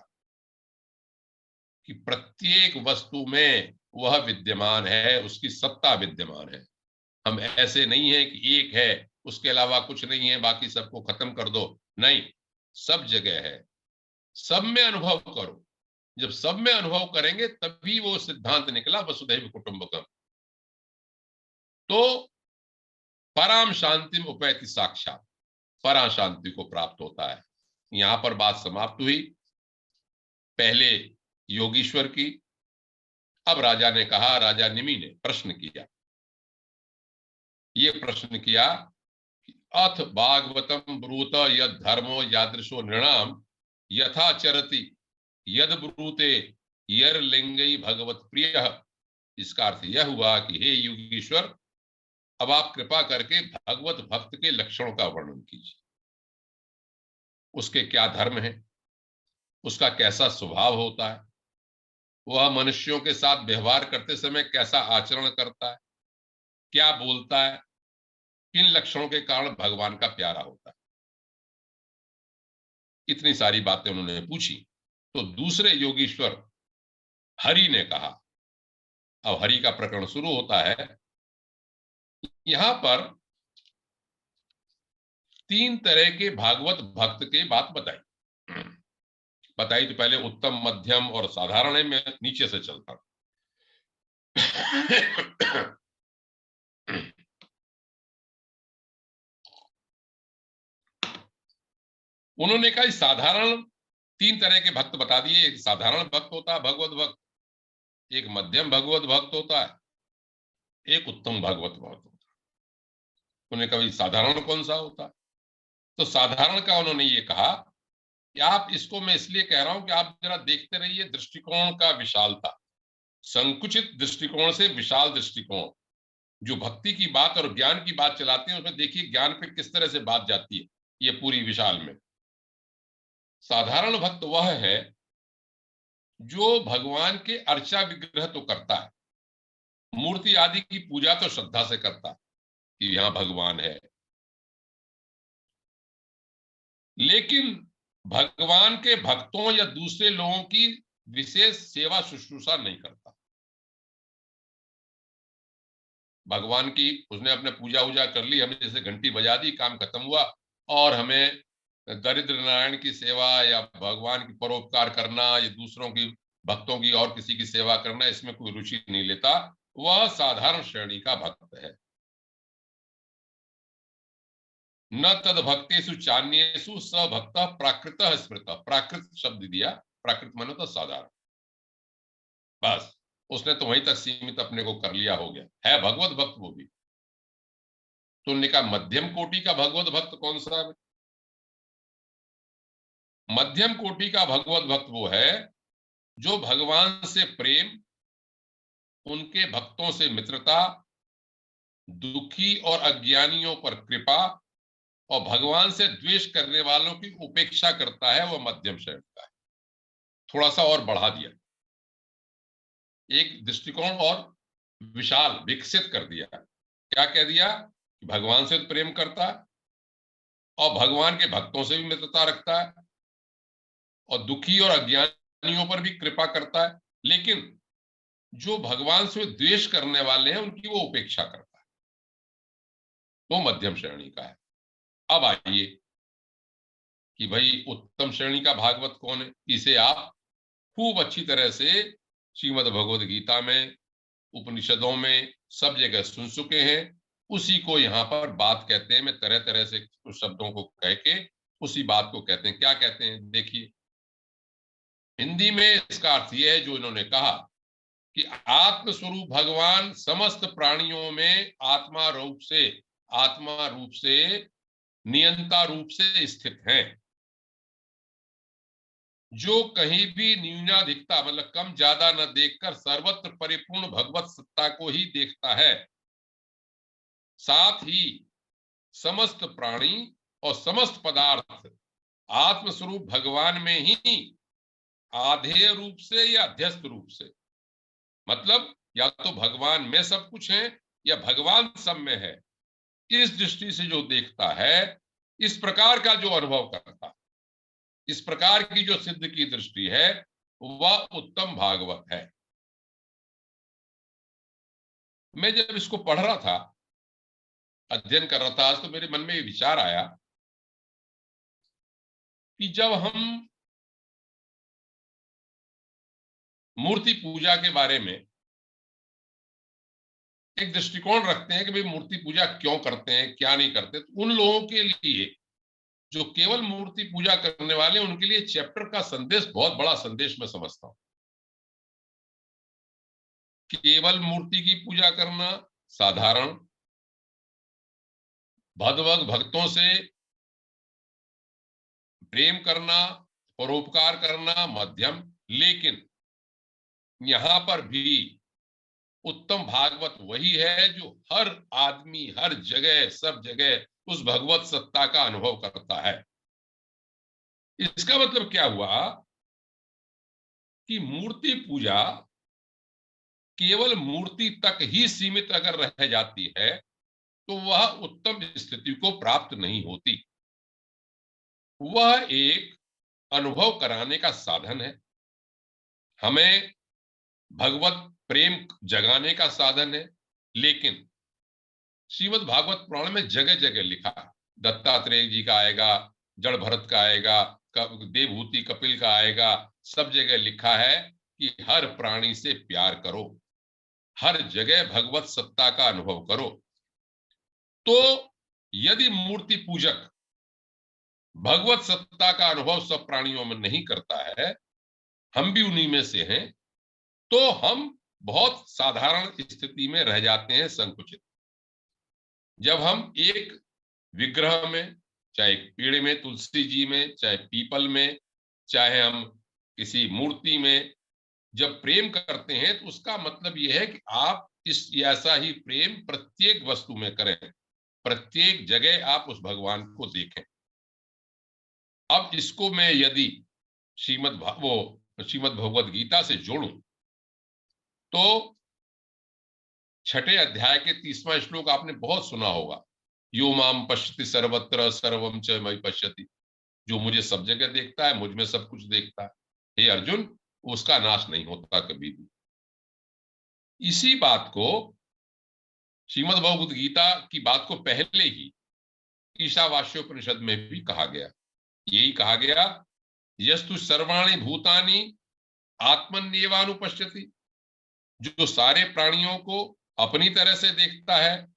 कि प्रत्येक वस्तु में वह विद्यमान है, उसकी सत्ता विद्यमान है। हम ऐसे नहीं है कि एक है उसके अलावा कुछ नहीं है, बाकी सबको खत्म कर दो, नहीं, सब जगह है, सब में अनुभव करो। जब सब में अनुभव करेंगे तभी वो सिद्धांत निकला, वसुधैव कुटुंबकम। तो पराम शांतिम उपैति साक्षात, परा शांति को प्राप्त होता है। यहां पर बात समाप्त हुई। पहले योगीश्वर की। अब राजा ने कहा, राजा निमि ने प्रश्न किया, ये प्रश्न किया, अथ भागवतम ब्रूत यद धर्मो यादृशो नृणाम यथा चरति यद ब्रूते यर लिंगई भगवत प्रिय। इसका अर्थ यह हुआ कि हे योगीश्वर, अब आप कृपा करके भगवत भक्त के लक्षणों का वर्णन कीजिए। उसके क्या धर्म है, उसका कैसा स्वभाव होता है, वह मनुष्यों के साथ व्यवहार करते समय कैसा आचरण करता है, क्या बोलता है, किन लक्षणों के कारण भगवान का प्यारा होता है। इतनी सारी बातें उन्होंने पूछी तो दूसरे योगीश्वर हरि ने कहा। अब हरि का प्रकरण शुरू होता है। यहां पर 3 तरह के भागवत भक्त की बात बताई तो पहले उत्तम, मध्यम और साधारण है। मैं नीचे से चलता हूं। उन्होंने कहा साधारण 3 तरह के भक्त बता दिए। एक साधारण भक्त होता है भगवत भक्त, एक मध्यम भगवत भक्त होता है, एक उत्तम भगवत भक्त होता है। उन्होंने कहा साधारण कौन सा होता है? तो साधारण का उन्होंने ये कहा कि आप इसको, मैं इसलिए कह रहा हूं कि आप जरा देखते रहिए दृष्टिकोण का विशालता, संकुचित दृष्टिकोण से विशाल दृष्टिकोण। जो भक्ति की बात और ज्ञान की बात चलाते हैं उसमें देखिए ज्ञान पे किस तरह से बात जाती है ये पूरी विशाल में। साधारण भक्त वह है जो भगवान के अर्चा विग्रह तो करता है, मूर्ति आदि की पूजा तो श्रद्धा से करता है कि यहां भगवान है, लेकिन भगवान के भक्तों या दूसरे लोगों की विशेष सेवा शुश्रूषा नहीं करता। भगवान की उसने अपने पूजा वूजा कर ली, हमें जैसे घंटी बजा दी, काम खत्म हुआ, और हमें दरिद्र नारायण की सेवा या भगवान की परोपकार करना या दूसरों की, भक्तों की और किसी की सेवा करना, इसमें कोई रुचि नहीं लेता। वह साधारण श्रेणी का भक्त है। न तद भक्तेषु चान्येषु स भक्त प्राकृत स्मृत। प्राकृत शब्द दिया, प्राकृत मानो तो साधारण, बस उसने तो वहीं तक सीमित अपने को कर लिया, हो गया है भगवत भक्त वो भी। तो उन्होंने कहा मध्यम कोटि का भगवत भक्त कौन सा है? मध्यम कोटि का भगवत भक्त वो है जो भगवान से प्रेम, उनके भक्तों से मित्रता, दुखी और अज्ञानियों पर कृपा और भगवान से द्वेष करने वालों की उपेक्षा करता है, वह मध्यम श्रेणी का है। थोड़ा सा और बढ़ा दिया, एक दृष्टिकोण और विशाल विकसित कर दिया। क्या कह दिया? भगवान से तो प्रेम करता है और भगवान के भक्तों से भी मित्रता रखता है और दुखी और अज्ञानियों पर भी कृपा करता है, लेकिन जो भगवान से द्वेष करने वाले हैं उनकी वो उपेक्षा करता है, वो मध्यम श्रेणी का है। अब आइए कि भाई उत्तम श्रेणी का भागवत कौन है? इसे आप खूब अच्छी तरह से श्रीमद् भगवद गीता में, उपनिषदों में सब जगह सुन चुके हैं। उसी को यहाँ पर बात कहते हैं। मैं तरह तरह से उस शब्दों को कह के उसी बात को कहते हैं। क्या कहते हैं देखिए, हिंदी में इसका अर्थ यह है जो इन्होंने कहा कि आत्मस्वरूप भगवान समस्त प्राणियों में आत्मा रूप से नियंता रूप से स्थित हैं, जो कहीं भी न्यूनाधिकता मतलब कम ज्यादा न देखकर सर्वत्र परिपूर्ण भगवत सत्ता को ही देखता है। साथ ही समस्त प्राणी और समस्त पदार्थ आत्मस्वरूप भगवान में ही आधेय रूप से या अध्यस्त रूप से, मतलब या तो भगवान में सब कुछ है या भगवान सब में है, इस दृष्टि से जो देखता है, इस प्रकार का जो अनुभव करता है, इस प्रकार की जो सिद्ध की दृष्टि है, वह उत्तम भागवत है। मैं जब इसको पढ़ रहा था, अध्ययन कर रहा था आज, तो मेरे मन में ये विचार आया कि जब हम मूर्ति पूजा के बारे में एक दृष्टिकोण रखते हैं कि भाई मूर्ति पूजा क्यों करते हैं, क्या नहीं करते, तो उन लोगों के लिए जो केवल मूर्ति पूजा करने वाले उनके लिए चैप्टर का संदेश बहुत बड़ा संदेश मैं समझता हूं। केवल मूर्ति की पूजा करना साधारण, भगवत भक्तों से प्रेम करना, परोपकार करना मध्यम, लेकिन यहां पर भी उत्तम भागवत वही है जो हर आदमी हर जगह सब जगह उस भगवत सत्ता का अनुभव करता है। इसका मतलब क्या हुआ कि मूर्ति पूजा केवल मूर्ति तक ही सीमित अगर रह जाती है तो वह उत्तम स्थिति को प्राप्त नहीं होती। वह एक अनुभव कराने का साधन है, हमें भगवत प्रेम जगाने का साधन है। लेकिन श्रीमद् भागवत पुराण में जगह जगह लिखा है, दत्तात्रेय जी का आएगा, जड़ भरत का आएगा, देवहूति कपिल का आएगा, सब जगह लिखा है कि हर प्राणी से प्यार करो, हर जगह भगवत सत्ता का अनुभव करो। तो यदि मूर्ति पूजक भगवत सत्ता का अनुभव सब प्राणियों में नहीं करता है, हम भी उन्हीं में से हैं, तो हम बहुत साधारण स्थिति में रह जाते हैं, संकुचित। जब हम एक विग्रह में, चाहे पेड़ में, तुलसी जी में, चाहे पीपल में, चाहे हम किसी मूर्ति में जब प्रेम करते हैं तो उसका मतलब यह है कि आप इस ऐसा ही प्रेम प्रत्येक वस्तु में करें, प्रत्येक जगह आप उस भगवान को देखें। अब इसको मैं यदि श्रीमद् भगवद गीता से जोड़ूं तो 6 अध्याय के 30वां श्लोक आपने बहुत सुना होगा, यो माम पश्यति सर्वत्र सर्वम च मयि पश्यति, जो मुझे सब जगह देखता है, मुझ में सब कुछ देखता है। हे अर्जुन, उसका नाश नहीं होता कभी भी। इसी बात को श्रीमद् भगवद गीता की बात को पहले ही ईशावास्योपनिषद में भी कहा गया। यही कहा गया, यस्तु सर्वाणि भूतानि आत्मन्येवानुपश्यति, जो सारे प्राणियों को अपनी तरह से देखता है,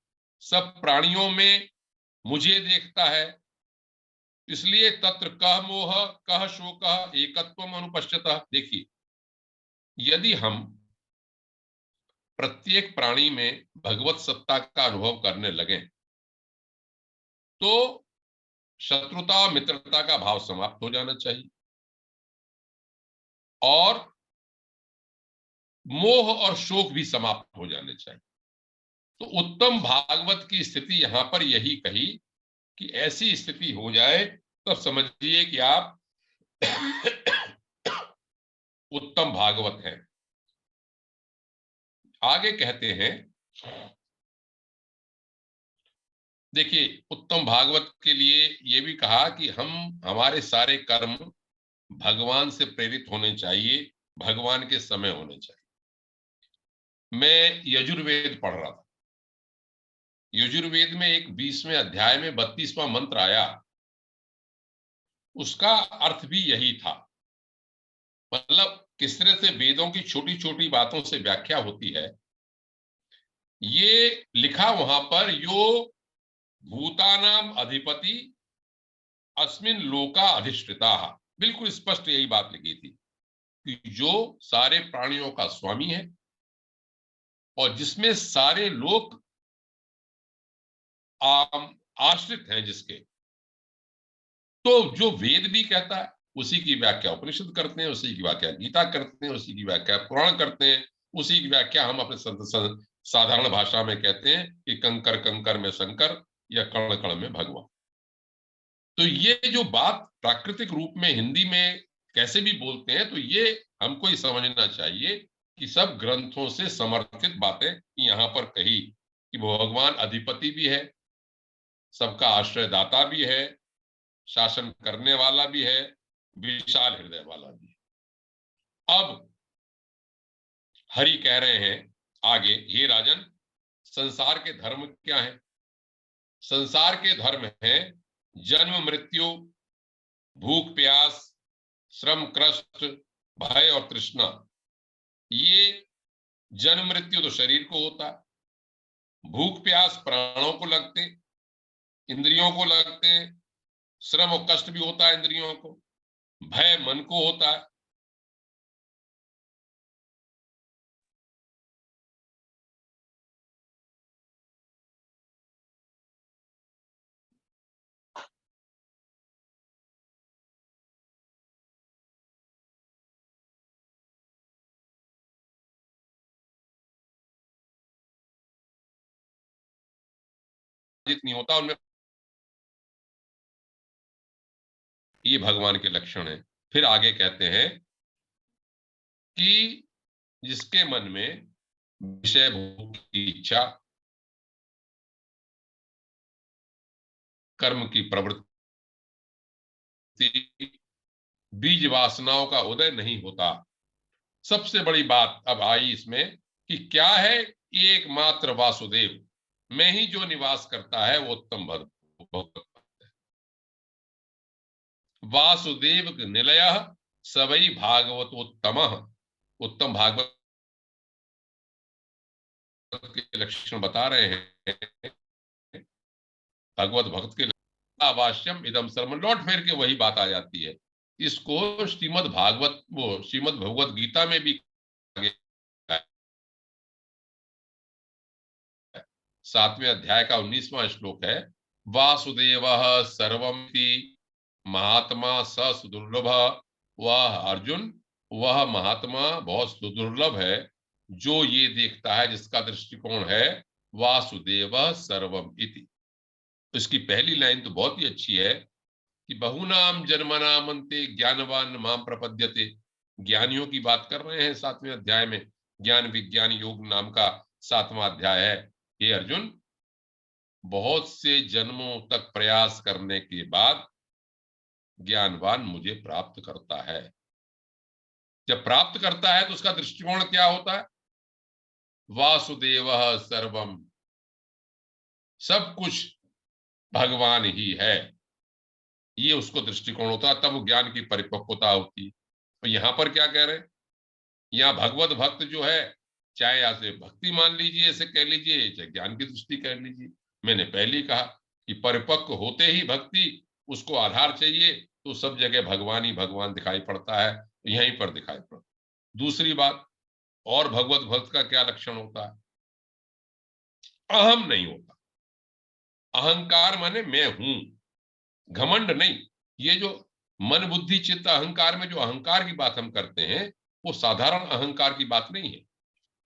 सब प्राणियों में मुझे देखता है, इसलिए तत्र कह मोह कह शोक एकत्वम अनुपश्यतः। देखिए, यदि हम प्रत्येक प्राणी में भगवत सत्ता का अनुभव करने लगे तो शत्रुता और मित्रता का भाव समाप्त हो जाना चाहिए और मोह और शोक भी समाप्त हो जाने चाहिए। तो उत्तम भागवत की स्थिति यहां पर यही कही कि ऐसी स्थिति हो जाए तब समझिए कि आप उत्तम भागवत हैं। आगे कहते हैं, देखिए, उत्तम भागवत के लिए यह भी कहा कि हमारे सारे कर्म भगवान से प्रेरित होने चाहिए, भगवान के समय होने चाहिए। मैं यजुर्वेद पढ़ रहा था, यजुर्वेद में एक 20वें अध्याय में 32वां मंत्र आया, उसका अर्थ भी यही था। मतलब किस तरह से वेदों की छोटी छोटी बातों से व्याख्या होती है, ये लिखा वहां पर, यो भूतानाम अधिपति अस्मिन लोका अधिष्ठिता, बिल्कुल स्पष्ट यही बात लिखी थी कि जो सारे प्राणियों का स्वामी है और जिसमें सारे लोग आश्रित हैं जिसके, तो जो वेद भी कहता है उसी की व्याख्या उपनिषद करते हैं, उसी की व्याख्या गीता करते हैं, उसी की व्याख्या पुराण करते हैं, उसी की व्याख्या हम अपने साधारण भाषा में कहते हैं कि कंकर कंकर में शंकर या कण कण में भगवान। तो ये जो बात प्राकृतिक रूप में हिंदी में कैसे भी बोलते हैं, तो ये हमको ही समझना चाहिए कि सब ग्रंथों से समर्थित बातें यहां पर कही कि वो भगवान अधिपति भी है, सबका आश्रयदाता भी है, शासन करने वाला भी है, विशाल हृदय वाला भी है। अब हरि कह रहे हैं आगे, हे राजन, संसार के धर्म क्या है? संसार के धर्म है जन्म मृत्यु, भूख प्यास, श्रम कष्ट, भय और तृष्णा। ये जन्म मृत्यु तो शरीर को होता है, भूख प्यास प्राणों को लगते, इंद्रियों को लगते हैं, श्रम और कष्ट भी होता है इंद्रियों को, भय मन को होता है। जितनी होता उनमें, ये भगवान के लक्षण है। फिर आगे कहते हैं कि जिसके मन में विषय भोग की इच्छा, कर्म की प्रवृत्ति, बीज वासनाओं का उदय नहीं होता। सबसे बड़ी बात अब आई इसमें कि क्या है, एकमात्र वासुदेव में ही जो निवास करता है वो उत्तम भक्त। वासुदेव निलय सवई भागवतोत्तम। उत्तम भागवत के लक्षण बता रहे हैं। भगवत भक्त के अवश्यम इदम सर्वम, लौट फेर के वही बात आ जाती है। इसको श्रीमद् भागवत, वो श्रीमद् भगवत गीता में भी 7वें अध्याय का 19वां श्लोक है, वासुदेव सर्वमिति महात्मा स सुदुर्लभ। वह अर्जुन, वह महात्मा बहुत सुदुर्लभ है जो ये देखता है, जिसका दृष्टिकोण है वासुदेव सर्वम इति। इसकी पहली लाइन तो बहुत ही अच्छी है कि बहुनाम जन्मनाम अन्ते ज्ञानवान माम प्रपद्यते। ज्ञानियों की बात कर रहे हैं 7वें अध्याय में, ज्ञान विज्ञान योग नाम का 7वां अध्याय है। हे अर्जुन, बहुत से जन्मों तक प्रयास करने के बाद ज्ञानवान मुझे प्राप्त करता है। जब प्राप्त करता है तो उसका दृष्टिकोण क्या होता है? वासुदेव सर्वम, सब कुछ भगवान ही है, ये उसको दृष्टिकोण होता है। तब ज्ञान की परिपक्वता होती है। तो यहां पर क्या कह रहे हैं, यहाँ भगवत भक्त जो है, चाहे ऐसे भक्ति मान लीजिए, ऐसे कह लीजिए, चाहे ज्ञान की दृष्टि कह लीजिए, मैंने पहले ही कहा कि परिपक्व होते ही भक्ति, उसको आधार चाहिए, तो सब जगह भगवान ही भगवान दिखाई पड़ता है, यहीं पर दिखाई पड़ता। दूसरी बात, और भगवत भक्त का क्या लक्षण होता है? अहम नहीं होता। अहंकार माने मैं हूं, घमंड नहीं। ये जो मन बुद्धि चित्त अहंकार में जो अहंकार की बात हम करते हैं, वो साधारण अहंकार की बात नहीं है।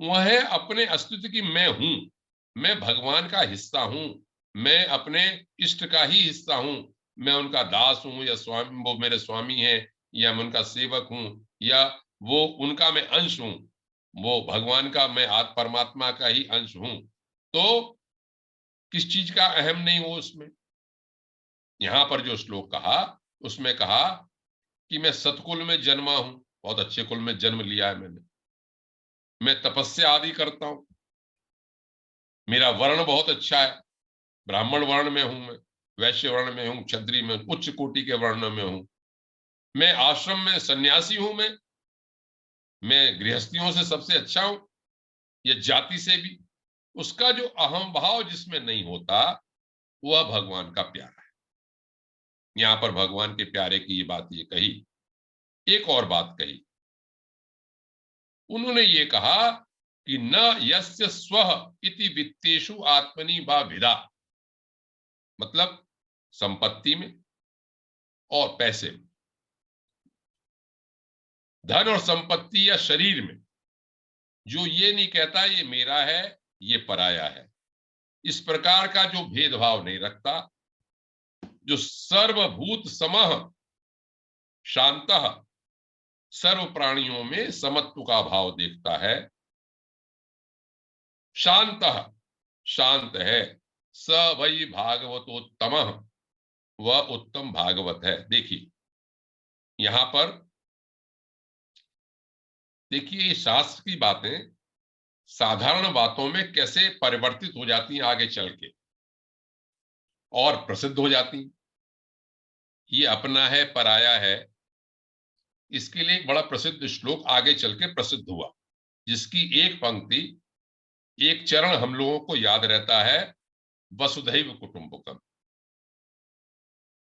वह है अपने अस्तित्व की मैं हूं, मैं भगवान का हिस्सा हूं, मैं अपने इष्ट का ही हिस्सा हूं, मैं उनका दास हूं या स्वामी, वो मेरे स्वामी है, या मैं उनका सेवक हूं, या वो उनका मैं अंश हूं, वो भगवान का मैं आत्म परमात्मा का ही अंश हूं। तो किस चीज का अहम नहीं हो उसमें। यहां पर जो श्लोक कहा, उसमें कहा कि मैं सतकुल में जन्मा हूं, बहुत अच्छे कुल में जन्म लिया है मैंने, मैं तपस्या आदि करता हूं, मेरा वर्ण बहुत अच्छा है, ब्राह्मण वर्ण में हूं मैं, वैश्य वर्ण में हूं, क्षत्रिय में, उच्च कोटि के वर्ण में हूं, मैं आश्रम में सन्यासी हूं, मैं गृहस्थियों से सबसे अच्छा हूं, ये जाति से भी। उसका जो अहम भाव जिसमें नहीं होता, वह भगवान का प्यारा है। यहां पर भगवान के प्यारे की ये बात ये कही। एक और बात कही, उन्होंने ये कहा कि न यस्य स्वः इति वित्तेषु आत्मनि वा भिदा, मतलब संपत्ति में और पैसे में, धन और संपत्ति या शरीर में, जो ये नहीं कहता ये मेरा है, ये पराया है, इस प्रकार का जो भेदभाव नहीं रखता, जो सर्वभूत समः शांतः, सर्व प्राणियों में समत्व का भाव देखता है, शांतः, शांत है, स वै भागवतोत्तमः, वह उत्तम भागवत है। देखिए यहां पर, देखिए शास्त्र की बातें साधारण बातों में कैसे परिवर्तित हो जाती हैं आगे चल के, और प्रसिद्ध हो जाती हैं। ये अपना है पराया है, इसके लिए एक बड़ा प्रसिद्ध श्लोक आगे चल के प्रसिद्ध हुआ, जिसकी एक पंक्ति, एक चरण हम लोगों को याद रहता है, वसुधैव कुटुंबकम।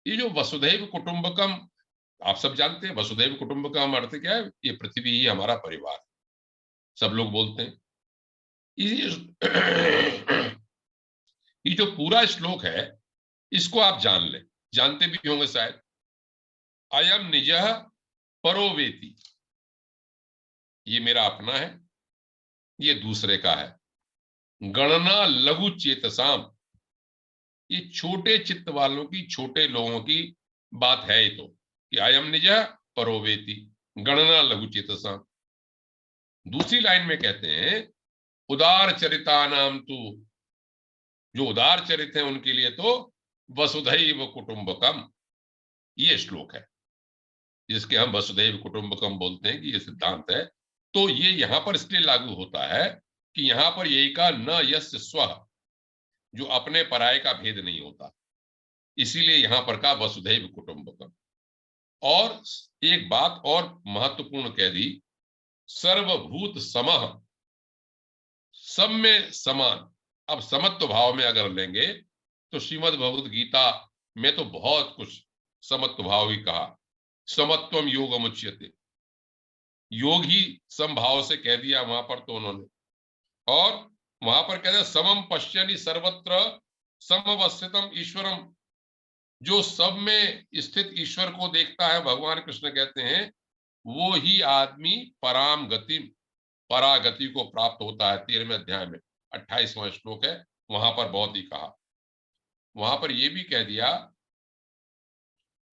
ये जो वसुधैव कुटुंबकम, आप सब जानते हैं वसुधैव कुटुंबकम अर्थ क्या है? ये पृथ्वी ही हमारा परिवार, सब लोग बोलते हैं। ये जो पूरा श्लोक है इसको आप जान लें, जानते भी होंगे शायद। अयम निजः परो वेति, ये मेरा अपना है, ये दूसरे का है। गणना लघु चेतसाम, ये छोटे चित्त वालों की, छोटे लोगों की बात है ये तो, कि अयम निजः परो वेति गणना लघु चेतसाम। दूसरी लाइन में कहते हैं उदार चरिता नाम तू, जो उदार चरित है उनके लिए तो वसुधैव कुटुंबकम, ये श्लोक है जिसके हम वसुधैव कुटुंबकम बोलते हैं कि ये सिद्धांत है। तो ये यहां पर इसलिए लागू होता है कि यहां पर यही का न यस्य स्वः, जो अपने पराये का भेद नहीं होता, इसीलिए यहां पर का वसुधैव कुटुंबकम। और एक बात और महत्वपूर्ण कह दी, सर्वभूत समः, सब में समान। अब समत्व भाव में अगर लेंगे तो श्रीमद् भगवद गीता में तो बहुत कुछ समत्व भाव ही कहा। समत्वम योगम उच्यते, योग ही समभाव से कह दिया वहां पर तो उन्होंने। और वहां पर कहते हैं समम पश्यनि सर्वत्र समवस्थितम ईश्वरम, जो सब में स्थित ईश्वर को देखता है, भगवान कृष्ण कहते हैं वो ही आदमी पराम गति, परागति को प्राप्त होता है। 13वें अध्याय में 28वां श्लोक है, वहां पर बहुत ही कहा। वहां पर यह भी कह दिया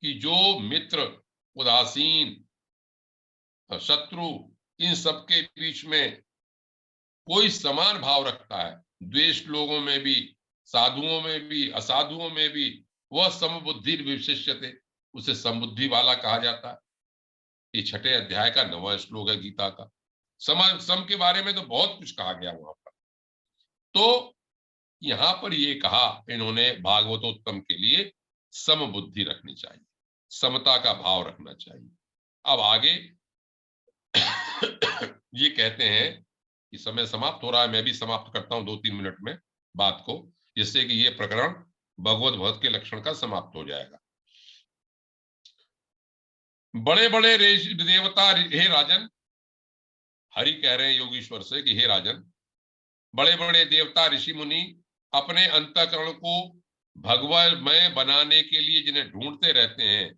कि जो मित्र, उदासीन, शत्रु, इन सबके बीच में कोई समान भाव रखता है, द्वेष लोगों में भी, साधुओं में भी, असाधुओं में भी, वह समबुद्धि विशिष्यते, उसे समबुद्धि वाला कहा जाता है। ये 6ठे अध्याय का 9वां श्लोक है गीता का। सम के बारे में तो बहुत कुछ कहा गया वहां पर। तो यहां पर ये कहा इन्होंने भागवतोत्तम के लिए समबुद्धि रखनी चाहिए, समता का भाव रखना चाहिए। अब आगे ये कहते हैं कि समय समाप्त हो रहा है, मैं भी समाप्त करता हूं 2-3 मिनट में बात को, जिससे कि ये प्रकरण भगवत भक्त के लक्षण का समाप्त हो जाएगा। बड़े बड़े देवता, हे राजन, हरि कह रहे हैं योगीश्वर से कि हे राजन, बड़े बड़े देवता, ऋषि मुनि अपने अंतःकरण को भगवतमय बनाने के लिए जिन्हें ढूंढते रहते हैं,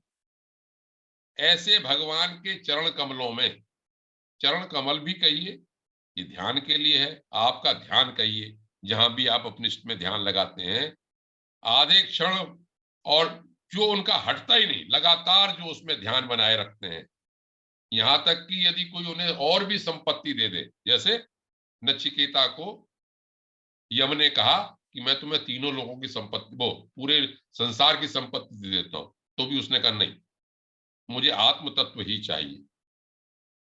ऐसे भगवान के चरण कमलों में, चरण कमल भी कहिए, ये ध्यान के लिए है, आपका ध्यान कहिए, जहां भी आप अपने इष्ट में ध्यान लगाते हैं, आधे क्षण और जो उनका हटता ही नहीं, लगातार जो उसमें ध्यान बनाए रखते हैं, यहां तक कि यदि कोई उन्हें और भी संपत्ति दे दे, जैसे नचिकेता को यम ने कहा कि मैं तुम्हें तीनों लोगों की संपत्ति, वो पूरे संसार की संपत्ति दे देता हूं, तो भी उसने कहा नहीं, मुझे आत्म तत्व ही चाहिए।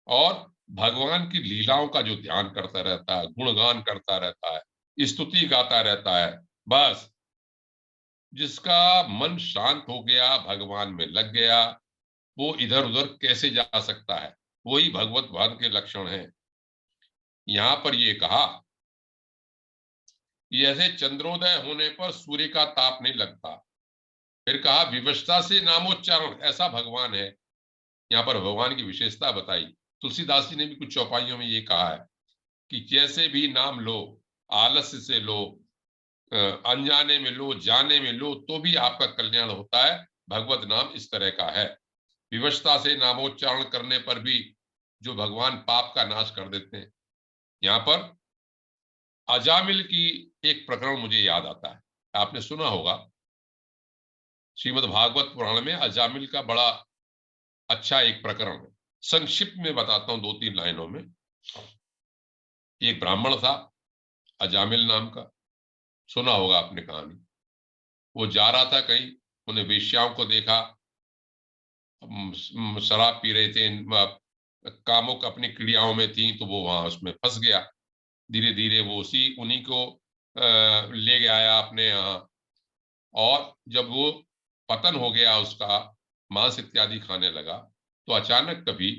और भगवान की लीलाओं का जो ध्यान करता रहता है, गुणगान करता रहता है, स्तुति गाता रहता है, बस जिसका मन शांत हो गया, भगवान में लग गया, वो इधर उधर कैसे जा सकता है? वही भगवत भान के लक्षण है। यहां पर ये कहा कि ऐसे चंद्रोदय होने पर सूर्य का ताप नहीं लगता। फिर कहा विवशता से नामोच्चारण, ऐसा भगवान है। यहाँ पर भगवान की विशेषता बताई। तुलसीदास जी ने भी कुछ चौपाइयों में ये कहा है कि जैसे भी नाम लो, आलस्य से लो, अनजाने में लो, जाने में लो, तो भी आपका कल्याण होता है। भगवत नाम इस तरह का है। विवशता से नामोच्चारण करने पर भी जो भगवान पाप का नाश कर देते हैं। यहाँ पर अजामिल की एक प्रकरण मुझे याद आता है, आपने सुना होगा, श्रीमद् भागवत पुराण में अजामिल का बड़ा अच्छा एक प्रकरण है। संक्षिप्त में बताता हूं 2-3 लाइनों में। एक ब्राह्मण था अजामिल नाम का, सुना होगा आपने कहानी। वो जा रहा था कहीं, उन्हें वेश्याओं को देखा, शराब पी रहे थे, कामुक अपनी क्रियाओं में थी, तो वो वहां उसमें फंस गया। धीरे धीरे वो उन्हीं को ले गया आया अपने यहाँ। और जब वो पतन हो गया, उसका मांस इत्यादि खाने लगा, तो अचानक कभी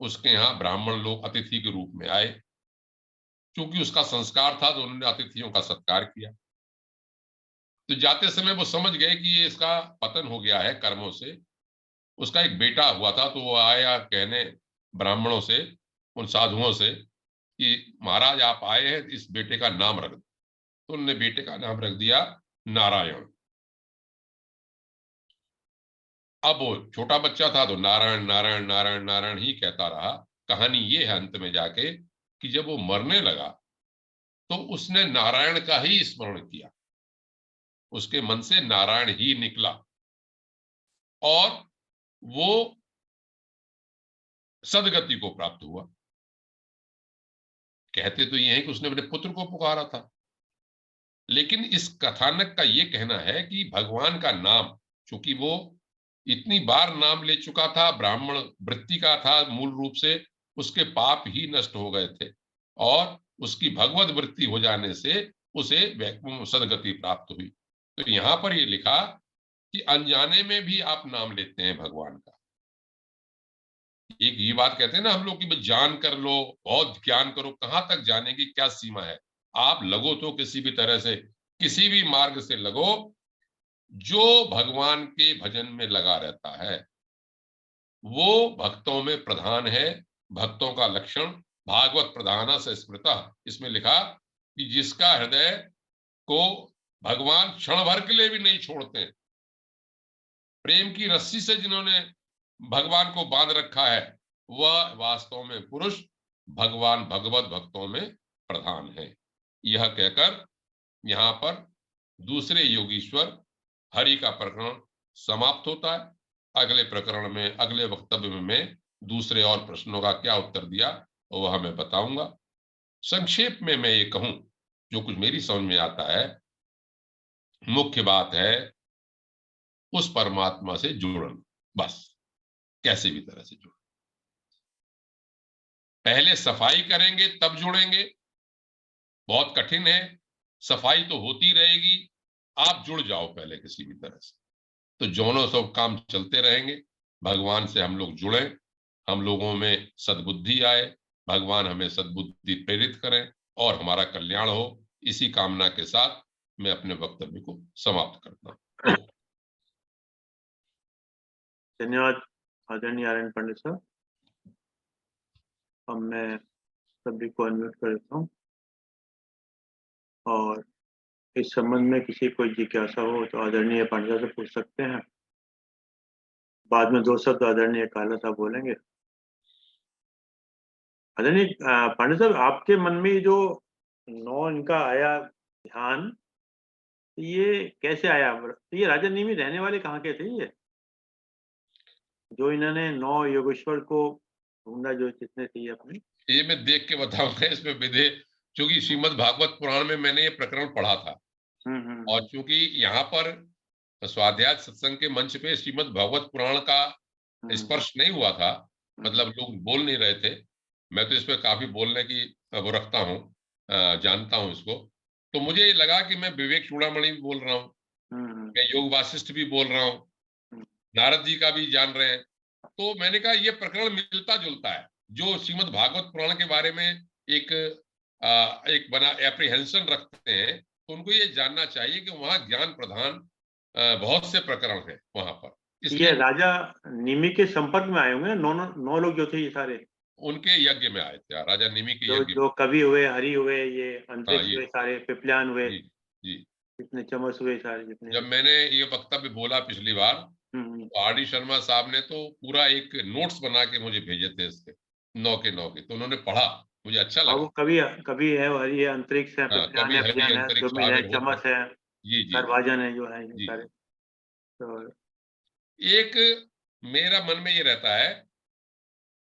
उसके यहाँ ब्राह्मण लोग अतिथि के रूप में आए। क्योंकि उसका संस्कार था तो उन्होंने अतिथियों का सत्कार किया। तो जाते समय वो समझ गए कि ये इसका पतन हो गया है कर्मों से। उसका एक बेटा हुआ था, तो वो आया कहने ब्राह्मणों से, उन साधुओं से कि महाराज आप आए हैं, इस बेटे का नाम रख दो। तो उन्होंने बेटे का नाम रख दिया नारायण। अब वो छोटा बच्चा था तो नारायण नारायण नारायण नारायण ही कहता रहा। कहानी ये है अंत में जाके कि जब वो मरने लगा तो उसने नारायण का ही स्मरण किया, उसके मन से नारायण ही निकला और वो सदगति को प्राप्त हुआ। कहते तो ये है कि उसने अपने पुत्र को पुकारा था, लेकिन इस कथानक का ये कहना है कि भगवान का नाम, चूंकि वो इतनी बार नाम ले चुका था, ब्राह्मण वृत्ति का था मूल रूप से, उसके पाप ही नष्ट हो गए थे और उसकी भगवत वृत्ति हो जाने से उसे सदगति प्राप्त हुई। तो यहां पर ये लिखा कि अनजाने में भी आप नाम लेते हैं भगवान का। एक ये बात कहते हैं ना हम लोग कि भाई जान कर लो, बहुत ज्ञान करो, कहां तक जाने की क्या सीमा है। आप लगो तो किसी भी तरह से, किसी भी मार्ग से लगो, जो भगवान के भजन में लगा रहता है वो भक्तों में प्रधान है। भक्तों का लक्षण भागवत प्रधाना से स्मृतः, इसमें लिखा कि जिसका हृदय को भगवान क्षण भर के लिए भी नहीं छोड़ते, प्रेम की रस्सी से जिन्होंने भगवान को बांध रखा है, वह वास्तव में पुरुष भगवान भगवत भक्तों में प्रधान है। यह कहकर यहाँ पर दूसरे योगीश्वर हरि का प्रकरण समाप्त होता है। अगले प्रकरण में, अगले वक्तव्य में दूसरे और प्रश्नों का क्या उत्तर दिया वह मैं बताऊंगा। संक्षेप में मैं ये कहूं, जो कुछ मेरी समझ में आता है, मुख्य बात है उस परमात्मा से जुड़ना, बस कैसे भी तरह से जुड़। पहले सफाई करेंगे तब जुड़ेंगे, बहुत कठिन है, सफाई तो होती रहेगी, आप जुड़ जाओ पहले किसी भी तरह से, तो दोनों सब काम चलते रहेंगे। भगवान से हम लोग जुड़े, हम लोगों में सद्बुद्धि आए, भगवान हमें सद्बुद्धि प्रेरित करें और हमारा कल्याण हो। इसी कामना के साथ मैं अपने वक्तव्य को समाप्त करता हूँ। धन्यवाद आदरणीय आर्यन पंडित साहब। अब मैं सभी को अनम्यूट कर देता हूँ और इस संबंध में किसी को जिज्ञासा हो तो आदरणीय पंडित साहब से पूछ सकते हैं। बाद में 2 शब्द आदरणीय काला साहब बोलेंगे। आदरणीय पंडित साहब, आपके मन में जो 9 इनका आया ध्यान, ये कैसे आया? ये राजा नीमी रहने वाले कहाँ के थे? ये जो इन्होंने 9 योगेश्वर को ढूंढा, जो जितने थे ये अपने। ये मैं देख के बताऊंगा इसमें विधि, क्योंकि श्रीमद् भागवत पुराण में मैंने ये प्रकरण पढ़ा था और चूंकि यहाँ पर स्वाध्याय सत्संग के मंच पे श्रीमद् भागवत पुराण का स्पर्श नहीं हुआ था, मतलब लोग बोल नहीं रहे थे। मैं तो इस पे काफी बोलने की वो रखता हूँ, जानता हूँ इसको। तो मुझे ये लगा कि मैं विवेक चूड़ामणि भी बोल रहा हूँ, मैं योग वासिष्ठ भी बोल रहा हूँ, नारद जी का भी जान रहे हैं। तो मैंने कहा ये प्रकरण मिलता जुलता है, जो श्रीमद् भागवत पुराण के बारे में एक एक बना एप्रीहेंशन रखते हैं, तो उनको ये जानना चाहिए कि वहाँ ज्ञान प्रधान बहुत से प्रकरण हैं वहां पर। ये इसलिए राजा निमि के संपर्क में आए होंगे 9 लोग जो थे ये सारे, उनके यज्ञ में आए थे, राजा निमि के जो यज्ञ में। जो कवि हुए, हरि हुए, ये हाँ अंतरिक्ष ये, हुए, सारे पिपलान हुए, जी जी। जितने चमस हुए सारे जितने। जब मैंने ये वक्तव्य बोला पिछली बार, हम्म तो आर डी शर्मा साहब ने तो पूरा एक नोट्स बना के मुझे भेजे थे इसके 9 के 9 के, तो उन्होंने पढ़ा, मुझे अच्छा और वो लगा। कवि कवि है, वो हरि है, अंतरिक्ष है, हाँ, पिपलान कभी है, हरि अभियान है, अंतरिक्ष सुमिल है, आविर्भूत चमस है, जी जी जी करभाजन है, जो है ये जी। सारे। तो एक मेरा मन में ये रहता है,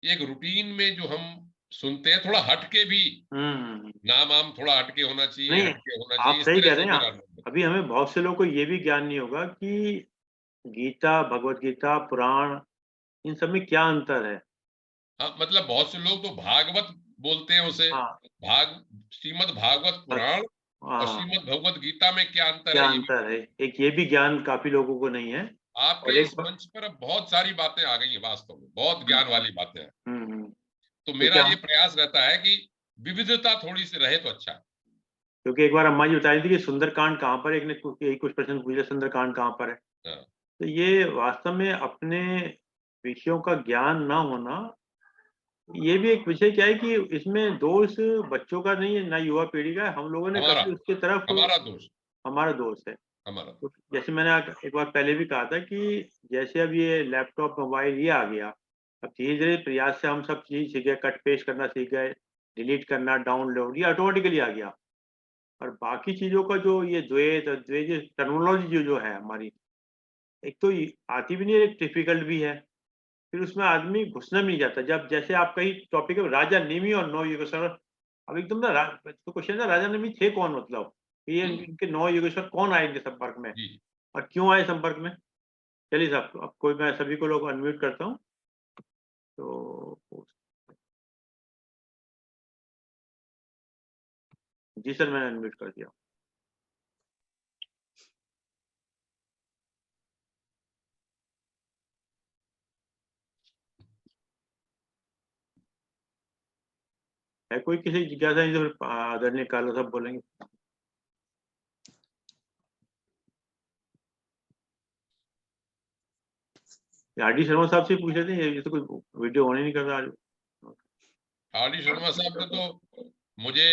एक रूटीन में जो हम सुनते हैं, थोड़ा हटके भी हम्म। नाम आम थोड़ा हटके होना चाहिए, नहीं, हटके होना आप चाहिए, इस सही तरह कह से रहे हैं। मेरा मन है। अभी हमें बहुत से लोगों को ये भी ज्ञान नहीं होगा कि गीता, भगवत गीता, पुराण, इन सब में क्या अंतर है। हाँ, मतलब बहुत से लोग तो भागवत बोलते हैं उसे, हाँ भाग श्रीमद् भागवत पुराण और हाँ, श्रीमद् भगवत गीता में क्या अंतर क्या है ये भी। अंतर है, एक ये भी ज्ञान काफी लोगों को नहीं है। और आपके एक इस मंच पर अब बहुत सारी बातें आ गई हैं, वास्तव में बहुत ज्ञान वाली बातें हैं। तो मेरा देखिए ये हम प्रयास रहता है कि विविधता थोड़ी सी रहे तो अच्छा है। क्योंकि एक बार अम्मा जी बता रही थी कि सुंदरकांड कहाँ पर है, एक ने यही कुछ प्रश्न पूछा, सुंदरकांड कहाँ पर है। हाँ। तो ये वास्तव में अपने विषयों का ज्ञान ना होना, ये भी एक विषय क्या है कि इसमें दोष बच्चों का नहीं है, ना युवा पीढ़ी का है, हम लोगों ने हमारा कभी उसकी तरफ, हमारा दोष हमारा दोष है। हमारा तो जैसे मैंने एक बार पहले भी कहा था कि जैसे अब ये लैपटॉप मोबाइल ये आ गया, अब धीरे धीरे प्रयास से हम सब चीज सीख गए, कट पेस्ट करना सीख गए, डिलीट करना, डाउनलोड, ये ऑटोमेटिकली आ गया। और बाकी चीजों का जो ये द्वैत द्वैत टर्मिनोलॉजी जो है हमारी, एक तो आती भी नहीं है, एक डिफिकल्ट भी है, फिर उसमें आदमी घुसना भी नहीं चाहता। जब जैसे आप कहीं टॉपिक है राजा नेमी और नौ युगेश्वर, अब एकदम ना तो क्वेश्चन है राजा नेमी थे कौन, मतलब ये इनके नौ युगेश्वर कौन आए इनके संपर्क में जी। और क्यों आए संपर्क में। चलिए साहब, अब कोई, मैं सभी को लोग अनम्यूट करता हूँ। तो जी सर, मैंने अनम्यूट कर दिया। है कोई किसी जिज्ञासा नहीं तो फिर आदरणीय काला साहब बोलेंगे। आर डी शर्मा साहब से पूछ लेते हैं, ये तो कोई वीडियो ऑन ही नहीं कर रहा आज। आर.डी. शर्मा साहब ने तो मुझे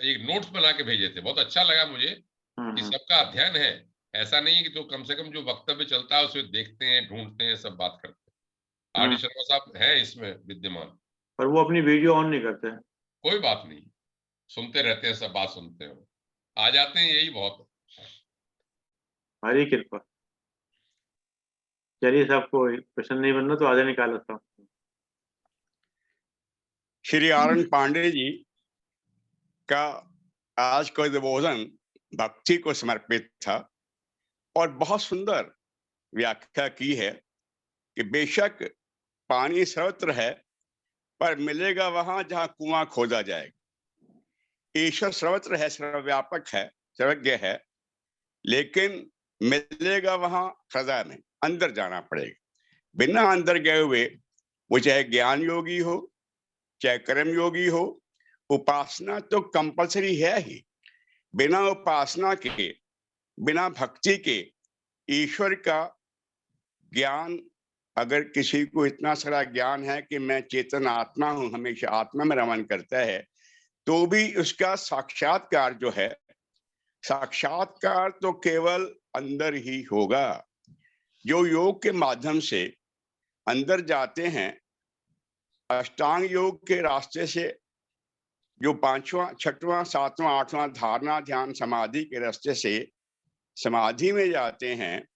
एक नोट्स बना के भेजे थे, बहुत अच्छा लगा मुझे कि सबका अध्ययन है। ऐसा नहीं है कि तो कम से कम जो वक्तव्य चलता है उसे देखते हैं, ढूंढते हैं, सब बात करते हैं। आर.डी. शर्मा साहब है इसमें विद्यमान। पर वो अपनी वीडियो ऑन नहीं करते हैं। कोई बात नहीं, सुनते रहते हैं, सब बात सुनते हैं, आ जाते हैं, यही बहुत है। हरी कृपा। चलिए साहब, कोई प्रश्न नहीं बनना तो आधे निकाल लेता हूँ। श्री आरएन पांडे जी का आज का उद्बोधन भक्ति को समर्पित था और बहुत सुंदर व्याख्या की है कि बेशक पानी सर्वत्र है, पर मिलेगा वहां जहां कुआं खोदा जाएगा। ईश्वर सर्वत्र है, सर्वव्यापक है, सर्वज्ञ है, लेकिन मिलेगा वहां हृदय में, अंदर जाना पड़ेगा। बिना अंदर गए हुए वो चाहे ज्ञान योगी हो, चाहे कर्म योगी हो, उपासना तो कंपलसरी है ही। बिना उपासना के, बिना भक्ति के ईश्वर का ज्ञान, अगर किसी को इतना सारा ज्ञान है कि मैं चेतन आत्मा हूं, हमेशा आत्मा में रमन करता है, तो भी उसका साक्षात्कार जो है, साक्षात्कार तो केवल अंदर ही होगा। जो योग के माध्यम से अंदर जाते हैं, अष्टांग योग के रास्ते से, जो 5वां 6वां 7वां 8वां धारणा ध्यान समाधि के रास्ते से समाधि में जाते हैं,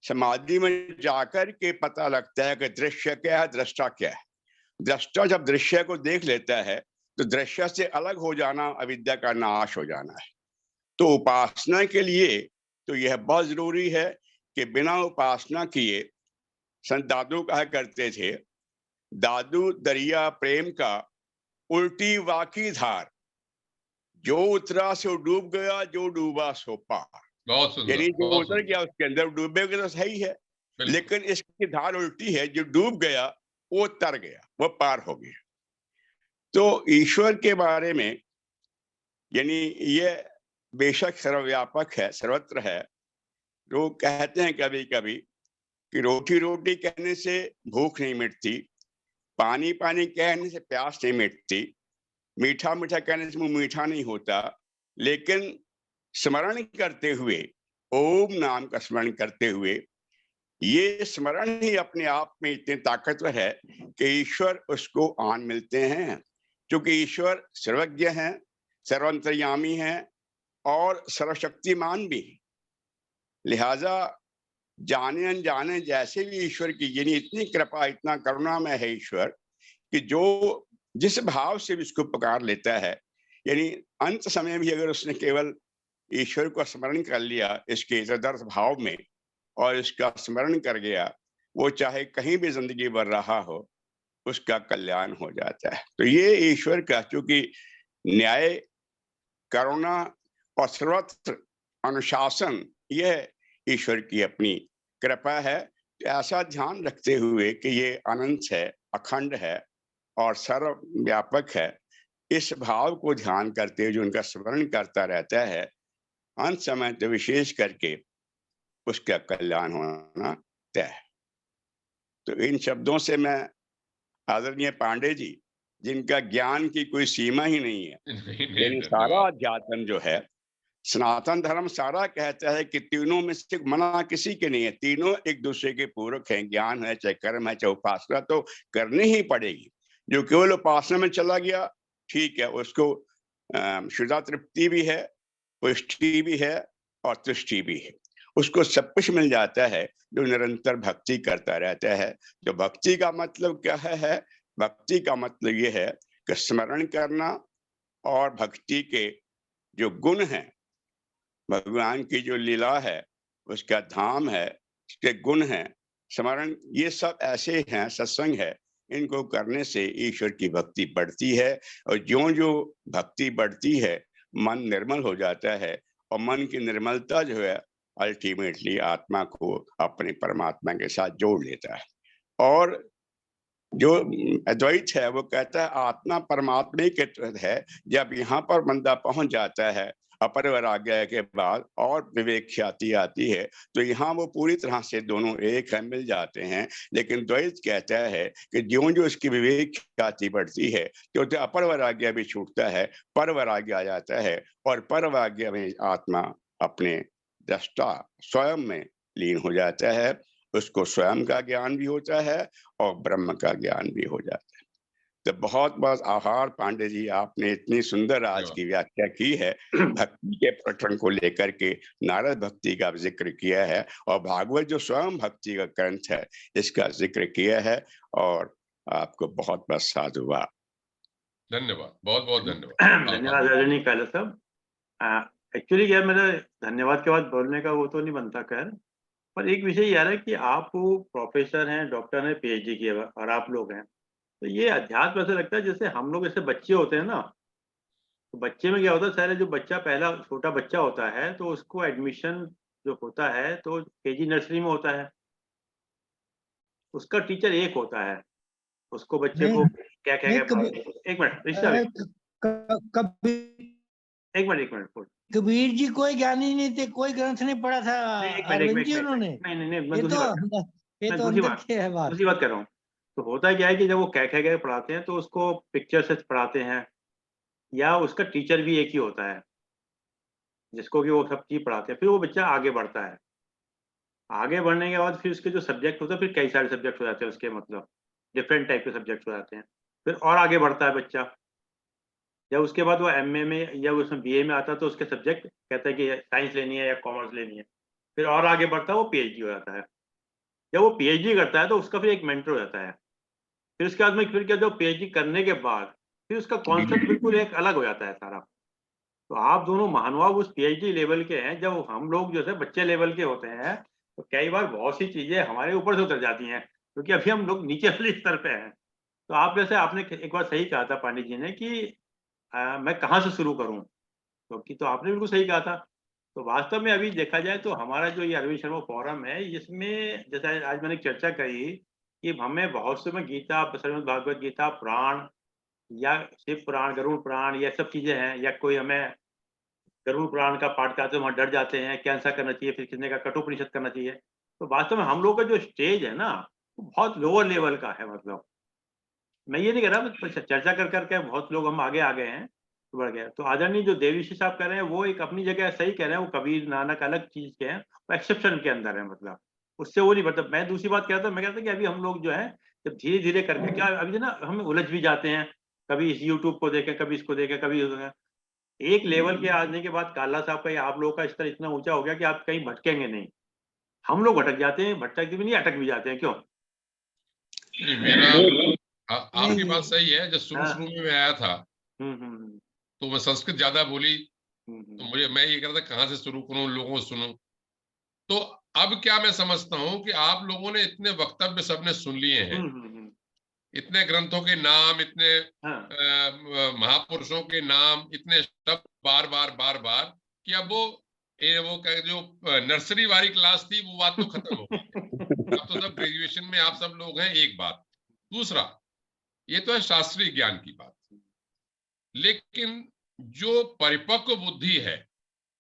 समाधि में जाकर के पता लगता है कि दृश्य क्या है, दृष्टा क्या है। दृष्टा जब दृश्य को देख लेता है तो दृश्य से अलग हो जाना अविद्या का नाश हो जाना है। तो उपासना के लिए तो यह बहुत जरूरी है कि बिना उपासना किए, संत दादू कहा करते थे, दादू दरिया प्रेम का उल्टी वाकी धार, जो उतरा सो डूब गया, जो डूबा सो पार। बहुत सुंदर, यानी जो बहुत उतर सुंदर। गया उसके अंदर डूबेगा तो सही है, बिल्कुल। लेकिन इसकी धार उल्टी है, जो डूब गया वो तर गया, वो पार हो गया। तो ईश्वर के बारे में, यानी ये बेशक सर्वव्यापक है, सर्वत्र है। लोग कहते हैं कभी कभी कि रोटी रोटी कहने से भूख नहीं मिटती, पानी पानी कहने से प्यास नहीं मिटती, मीठा मीठा कहने से मुंह मीठा नहीं होता, लेकिन स्मरण करते हुए, ओम नाम का स्मरण करते हुए, ये स्मरण ही अपने आप में इतने ताकतवर है कि ईश्वर उसको आन मिलते हैं। क्योंकि ईश्वर सर्वज्ञ हैं, सर्वंतर्यामी हैं और सर्वशक्तिमान भी। लिहाजा जाने अनजाने जैसे भी ईश्वर की, यानी इतनी कृपा, इतना करुणामय है ईश्वर कि जो जिस भाव से भी उसको पुकार लेता है, यानी अंत समय भी अगर उसने केवल ईश्वर को स्मरण कर लिया इसके तदर्थ भाव में और इसका स्मरण कर गया, वो चाहे कहीं भी जिंदगी भर रहा हो, उसका कल्याण हो जाता है। तो ये ईश्वर का, चूंकि न्याय, करुणा और सर्वत्र अनुशासन, यह ईश्वर की अपनी कृपा है। तो ऐसा ध्यान रखते हुए कि ये अनंत है, अखंड है और सर्वव्यापक है, इस भाव को ध्यान करते हुए जो उनका स्मरण करता रहता है, अंत समय तो विशेष करके उसका कल्याण होना तय है। तो इन शब्दों से मैं आदरणीय पांडे जी, जिनका ज्ञान की कोई सीमा ही नहीं है, नहीं लेकिन सारा धन्यवाद। अध्यात्म जो है, सनातन धर्म सारा कहता है कि तीनों में से मना किसी के नहीं है, तीनों एक दूसरे के पूरक हैं। ज्ञान है, चाहे कर्म है, चाहे उपासना, तो करनी ही पड़ेगी। जो केवल उपासना में चला गया, ठीक है, उसको शुदा तृप्ति भी है, पुष्टि भी है और तुष्टि भी है, उसको सब कुछ मिल जाता है जो निरंतर भक्ति करता रहता है। जो भक्ति का मतलब क्या है? भक्ति का मतलब ये है कि स्मरण करना और भक्ति के जो गुण हैं, भगवान की जो लीला है, उसका धाम है, उसके गुण हैं, स्मरण, ये सब ऐसे हैं, सत्संग है, इनको करने से ईश्वर की भक्ति बढ़ती है। और ज्यों-ज्यों भक्ति बढ़ती है, मन निर्मल हो जाता है और मन की निर्मलता जो है अल्टीमेटली आत्मा को अपने परमात्मा के साथ जोड़ लेता है। और जो अद्वैत है वो कहता है आत्मा परमात्मा के तहत है। जब यहाँ पर बंदा पहुंच जाता है अपर वैराग्य के बाद और विवेक ख्याति आती है, तो यहाँ वो पूरी तरह से दोनों एक है, मिल जाते हैं। लेकिन द्वैत कहता है कि ज्यों-ज्यों उसकी विवेक ख्याति बढ़ती है, तो अपर वैराग्य भी छूटता है, पर वैराग्य आ जाता है और पर वैराग्य में आत्मा अपने दृष्टा स्वयं में लीन हो जाता है। उसको स्वयं का ज्ञान भी होता है और ब्रह्म का ज्ञान भी हो जाता है। तो बहुत बहुत आभार पांडे जी, आपने इतनी सुंदर आज की व्याख्या की है। भक्ति के प्रकरण को लेकर के नारद भक्ति का जिक्र किया है और भागवत जो स्वयं भक्ति का ग्रंथ है, इसका जिक्र किया है। और आपको बहुत बहुत साधुवाद। धन्यवाद, बहुत बहुत धन्यवाद। धन्यवाद आदरणीय कैलाश साहब। एक्चुअली क्या मेरा धन्यवाद के बाद बोलने का वो तो नहीं बनता, खैर, पर एक विषय ये आ रहा है कि आप प्रोफेसर हैं, डॉक्टर हैं, पीएचडी किए हुए और आप लोग हैं, तो ये अध्यात्म ऐसा लगता है जैसे हम लोग ऐसे बच्चे होते हैं ना, तो बच्चे में क्या होता है, सारे जो बच्चा पहला छोटा बच्चा होता है तो उसको एडमिशन जो होता है तो केजी नर्सरी में होता है, उसका टीचर एक होता है, उसको बच्चे को क्या क्या क्या एक मिनट ऋषभ, एक मिनट कबीर जी कोई ज्ञानी नहीं थे, कोई ग्रंथ नहीं पढ़ा था अरविंद जी उन्होंने। नहीं मैं ये तो अंदर की है बात। दूसरी बात कर रहा हूँ। तो होता क्या है कि जब वो कह कह पढ़ाते हैं तो उसको पिक्चर से पढ़ाते हैं, या उसका टीचर भी एक ही होता है जिसको कि वो सब चीज पढ़ाते हैं, फिर वो बच्चा आगे बढ़ता है। आगे बढ़ने के बाद फिर उसके जो सब्जेक्ट होते हैं, फिर कई सारे सब्जेक्ट हो जाते हैं उसके, मतलब डिफरेंट टाइप के सब्जेक्ट हो जाते हैं, फिर और आगे बढ़ता है बच्चा। जब उसके बाद वो एमए में या उसमें बीए में आता है तो उसके सब्जेक्ट कहता है कि साइंस लेनी है या कॉमर्स लेनी है, फिर और आगे बढ़ता है, वो पीएचडी हो जाता है। जब वो पीएचडी करता है तो उसका फिर एक मेंटर हो जाता है। फिर उसके बाद में फिर क्या, जो पीएचडी करने के बाद फिर उसका कॉन्सेप्ट बिल्कुल एक अलग हो जाता है सारा। तो आप दोनों महानुभाव उस पीएचडी लेवल के हैं, जब हम लोग जो है बच्चे लेवल के होते हैं, तो कई बार बहुत सी चीजें हमारे ऊपर से उतर जाती हैं, क्योंकि अभी हम लोग नीचे वाले स्तर पे हैं। तो आप जैसे आपने एक बार सही कहा था पांडे जी ने कि मैं कहाँ से शुरू करूँ, क्योंकि तो आपने बिल्कुल सही कहा था। तो वास्तव में अभी देखा जाए तो हमारा जो ये अरविंद शर्मा फोरम है, इसमें जैसे आज मैंने चर्चा करी कि हमें बहुत से में गीता, श्रीमद् भागवत गीता, पुराण या शिव पुराण, गरुड़ पुराण, ये सब चीजें हैं, या कोई हमें गरुड़ पुराण का पाठ करते हैं, वहाँ डर जाते हैं, क्या ऐसा करना चाहिए, फिर किसने का कठोपनिषद करना चाहिए। तो वास्तव में हम लोग का जो स्टेज है ना, वो बहुत लोअर लेवल का है। मतलब मैं ये नहीं कह रहा, चर्चा कर करके बहुत लोग हम आगे आ गए हैं, तो बढ़ गया। तो आदरणीय जो देवीशी साहब कह रहे हैं वो एक अपनी जगह सही कह रहे हैं, वो कबीर नानक अलग चीज के हैं, वो एक्सेप्शन के अंदर है, मतलब उससे वो नहीं। मतलब मैं दूसरी बात कह रहा था, मैं कहता कि अभी हम लोग जो है जब धीरे धीरे करके क्या, अभी ना हम उलझ भी जाते हैं, कभी इस यूट्यूब को देखें, कभी इसको देखें, कभी एक लेवल के आने के बाद काला साहब का या आप लोगों का स्तर इतना ऊंचा हो गया कि आप कहीं भटकेंगे नहीं। हम लोग भटक जाते हैं, भटक भी नहीं, अटक भी जाते हैं, क्यों? नहीं, मेरा आपकी बात सही है। जब शुरू में मैं आया था तो मैं संस्कृत ज्यादा बोली, तो मैं ये कह रहा था कहाँ से शुरू करूं, लोगों को सुनूं। तो अब क्या मैं समझता हूं कि आप लोगों ने इतने वक्तव्य सबने सुन लिए हैं, इतने ग्रंथों के नाम, इतने महापुरुषों के नाम, इतने शब्द बार बार बार बार, कि अब वो जो नर्सरी वाली क्लास थी वो बात तो खत्म हो गई। अब तो सब ग्रेजुएशन में आप सब लोग हैं। एक बात। दूसरा, ये तो है शास्त्रीय ज्ञान की बात। लेकिन जो परिपक्व बुद्धि है,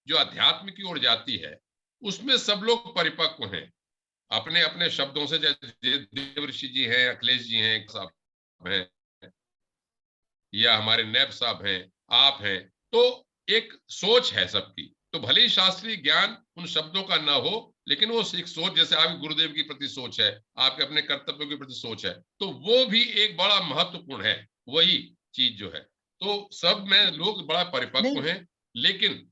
जो अध्यात्म की ओर जाती है, उसमें सब लोग परिपक्व हैं अपने अपने शब्दों से। जैसे देवऋषि जी हैं, अखिलेश जी हैं, साहब हैं, या हमारे नैब साहब हैं, आप हैं, तो एक सोच है सबकी। तो भले ही शास्त्रीय ज्ञान उन शब्दों का ना हो, लेकिन वो एक सोच, जैसे आपके गुरुदेव की प्रति सोच है, आपके अपने कर्तव्यों के प्रति सोच है, तो वो भी एक बड़ा महत्वपूर्ण है, वही चीज जो है। तो सब में लोग बड़ा परिपक्व हैं, लेकिन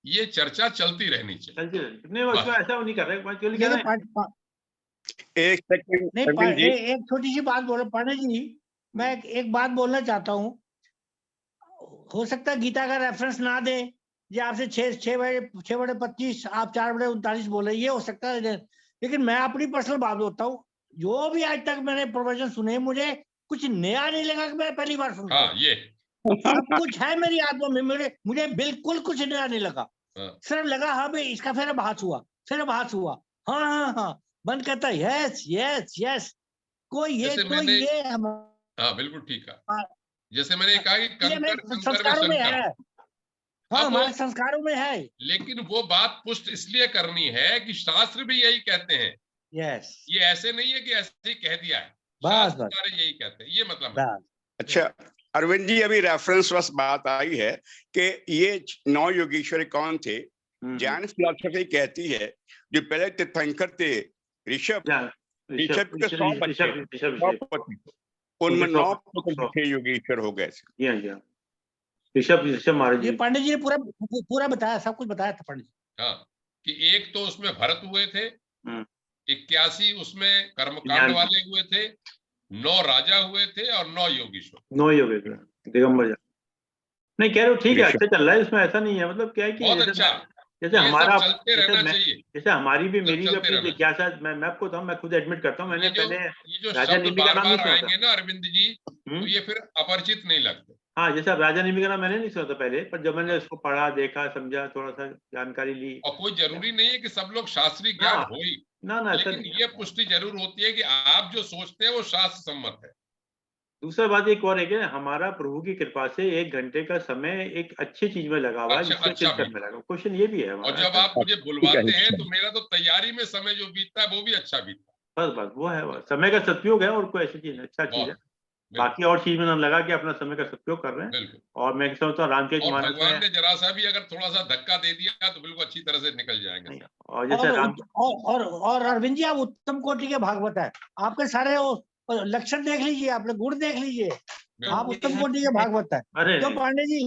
ये चर्चा चलती रहनी चाहिए। चलती रहती नहीं, वो इसमें बस। ऐसा वो नहीं कर रहे, एक्चुअली क्या देखिए है। एक सेकंड नहीं अरविंद जी, एक छोटी सी बात बोलो पांडे जी, मैं एक बात बोलना चाहता हूँ। हो सकता है गीता का रेफरेंस ना दे, ये आपसे 6/25 आप 4/39 बोले, ये हो सकता है, लेकिन मैं अपनी पर्सनल बात बोलता हूँ। जो भी आज तक मैंने प्रवचन सुने, मुझे कुछ नया नहीं लगा कि मैं पहली बार सुन रहा हाँ, हूँ। ये सब कुछ है मेरी आत्मा में, मुझे बिल्कुल कुछ नया नहीं लगा। हाँ, सिर्फ लगा हाँ भाई इसका फिर बहस हुआ, फिर बहस हुआ, हाँ हाँ हाँ, मन कहता है यस यस यस। कोई ये जैसे तो मैंने, ये हाँ बिल्कुल ठीक है, जैसे मैंने कहा कि ये कंकर मेरे कंकर में संस्कारों में शंकर। है। हाँ, अब हमारे संस्कारों में है। लेकिन वो बात पुष्ट इसलिए करनी है कि शास्त्र भी यही कहते हैं, यस, ये ऐसे नहीं है कि ऐसे ही कह दिया है, बस शास्त्र बस सारे यही कहते हैं, ये मतलब है। बस। अच्छा अरविंद जी, अभी रेफरेंस बस बात आई है कि ये 9 योगेश्वर कौन थे। जैन फिलॉसफी कहती है जो पहले तीर्थंकर थे, ऋषभ, ऋषभ के 100 बच्चे, 100 पति, उनमें 9 पुत्र थे योगेश्वर हो गए थे। जी हाँ, जी हाँ, ऋषभ ऋषभ महाराज ये जी। पांडे जी ने पूरा बताया, सब कुछ बताया था पांडे जी। हाँ, कि एक तो उसमें भरत हुए थे, हम्म, 81 उसमें कर्मकांड ज्ञान वाले हुए थे, 9 राजा हुए थे और 9 योगीश्वर। 9 ही हो गए थे, दिगंबर जी। नहीं कह रहे हो, ठीक है, ऋषभ अच्छा चल रहा है, इसमें ऐसा नहीं है, मतलब क्या है कि बहुत जैसे अच्छा, जैसे ये सब हमारा, चलते रहना चाहिए, जैसे हमारी भी, सब मेरी भी चलते अपनी रहना चाहिए। जिज्ञासा, मैं आपको बताऊं, मैं खुद एडमिट करता हूँ, मैंने पहले ये जो राजा शब्द निमि का बार नाम नहीं बार सुना था। आएंगे ना अरविंद जी, तो ये फिर अपरिचित नहीं लगते। हाँ, जैसे अब राजा निमि का नाम मैंने नहीं सुना था पहले, पर जब मैंने उसको पढ़ा, देखा, समझा, थोड़ा सा जानकारी ली। और कोई जरूरी नहीं है कि सब लोग शास्त्रीय ज्ञान हाँ, हो ही, ना ऐसा लेकिन नहीं ये है। पुष्टि जरूर होती है कि आप जो सोचते हैं वो शास्त्र सम्मत है। दूसरा बात एक और है कि हमारा प्रभु की कृपा से 1 घंटे का समय एक अच्छी चीज में लगा हुआ है, अच्छा जिससे अच्छा भी, चिंतन में लगा। क्वेश्चन ये भी है और हमारा, जब ऐसा आप मुझे ठीक है, बुलवाते हैं तो मेरा तो तैयारी में समय जो बीतता है वो भी अच्छा बीतता बस वो है, वो समय का सदुपयोग है, और कोई ऐसी चीज अच्छा है। चीज है। बहुत, बिल्कुल बाकी और चीज में ना लगा कि अपना समय का सदुपयोग कर रहे हैं। बिल्कुल। और मैं समझता हूँ रामचरित और मानस भगवान में ने जरा सा भी अगर थोड़ा सा धक्का दे दिया तो बिल्कुल अच्छी तरह से निकल जाएंगे नहीं, सब। और जैसे राम, और अरविंद जी, आप उत्तम कोटि के भागवत है। आपके सारे वो लक्षण देख लीजिए, आपने गुण देख लीजिए, आप उत्तम कोटि के भागवत है। अरे तो नहीं, पांडे जी,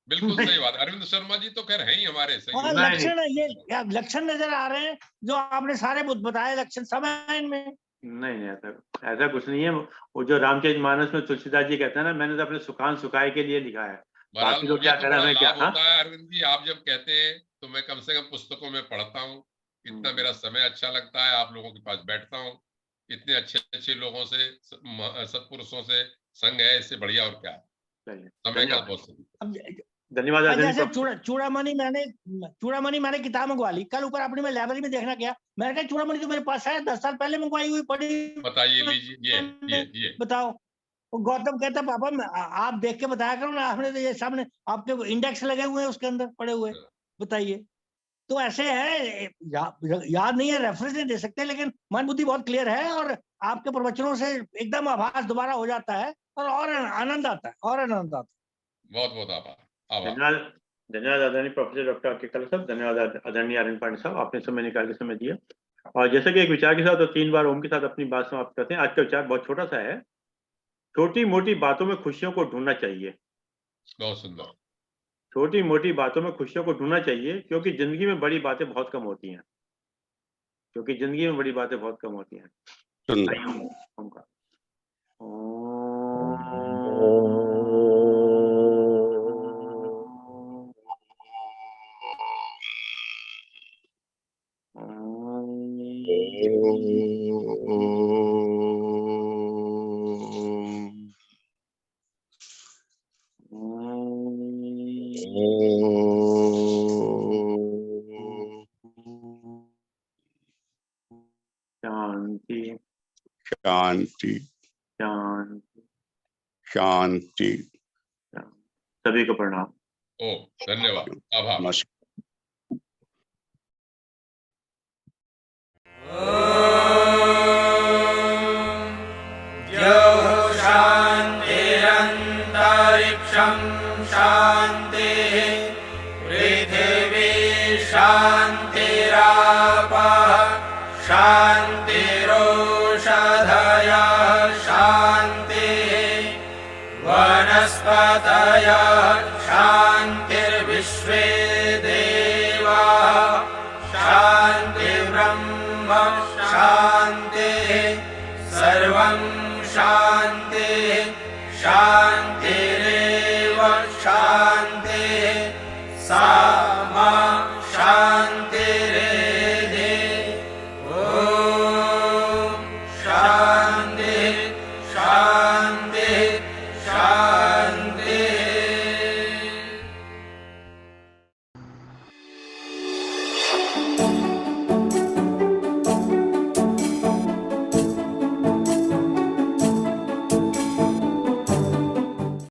बिल्कुल सही बात। अरविंद शर्मा जी तो खैर है ही हमारे हाँ सहयोगी। नहीं, लक्षण है, ये लक्षण नजर आ रहे हैं जो आपने सारे बताए, लक्षण सब है इनमें। नहीं, ऐसा कुछ नहीं है। वो जो रामचरित मानस में तुलसीदास जी कहते हैं ना, मैंने तो अपने सुखान सुखाए के लिए लिखा है, बहरहाल बाकी लोग मुझे क्या तो करें, बड़ा हमें क्या। लाभ हाँ, होता है अरविंद जी, आप जब कहते हैं तो मैं कम से कम पुस्तकों में पढ़ता हूँ, इतना मेरा समय अच्छा लगता है, आप लोगों के पास बैठता हूँ, इतने अच्छे अच्छे लोगों से, सत्पुरुषों से संग है, इससे बढ़िया और क्या है। चलिए, समय का धन्यवाद, बहुत सही। अब धन्यवाद आदरणीय जैसे प्रोफेसर। चूड़ामणि मैंने किताब मंगवा ली, कल ऊपर अपनी मैं लाइब्रेरी में देखना गया, मैंने कहा चूड़ामणि तो मेरे पास है, 10 साल पहले मंगवाई हुई पड़ी। बताइए, लीजिए, ये बताओ। वो गौतम कहता पापा आप देख के बताया करो ना, आपने तो ये सामने आपके इंडेक्स लगे हुए हैं उसके अंदर पड़े हुए, बताइए। तो ऐसे है, याद नहीं है, रेफरेंस नहीं दे सकते, लेकिन मन बुद्धि बहुत क्लियर है, और आपके प्रवचनों से एकदम आभास दोबारा हो जाता है, और आनंद आता है, और आनंद आता है। बहुत बहुत आभार, आभार। धन्यवाद, धन्यवाद आदरणीय प्रोफेसर डॉक्टर आर के कल साहब, धन्यवाद आदरणीय आर्यन पांडे साहब, आपने समय निकाल के समय दिया। और जैसे कि एक विचार के साथ और 3 बार ओम के साथ अपनी बात समाप्त करते हैं। आज का विचार बहुत छोटा सा है, छोटी मोटी बातों में खुशियों को ढूंढना चाहिए। बहुत सुंदर। छोटी मोटी बातों में खुशियों को ढूंढना चाहिए, क्योंकि जिंदगी में बड़ी बातें बहुत कम होती हैं, क्योंकि जिंदगी में बड़ी बातें बहुत कम होती हैं। सुंदर। आइए ओम का शांति शांति शांति शांति। सभी को प्रणाम। ओ धन्यवाद, आभार। नमस्कार। शान्तिरन्तरिक्षं शान्तिः पृथिवी शान्तिरापः शान्तिरोषधयः शान्तिः वनस्पतयः शान्तिर्विश्वे देवाः शान्तिर्ब्रह्म शान्तिः सर्वं शान्तिः शान्तिरेव शान्तिः सा मा शान्तिरेधि। ॐ शान्तिः शान्तिः शान्तिः।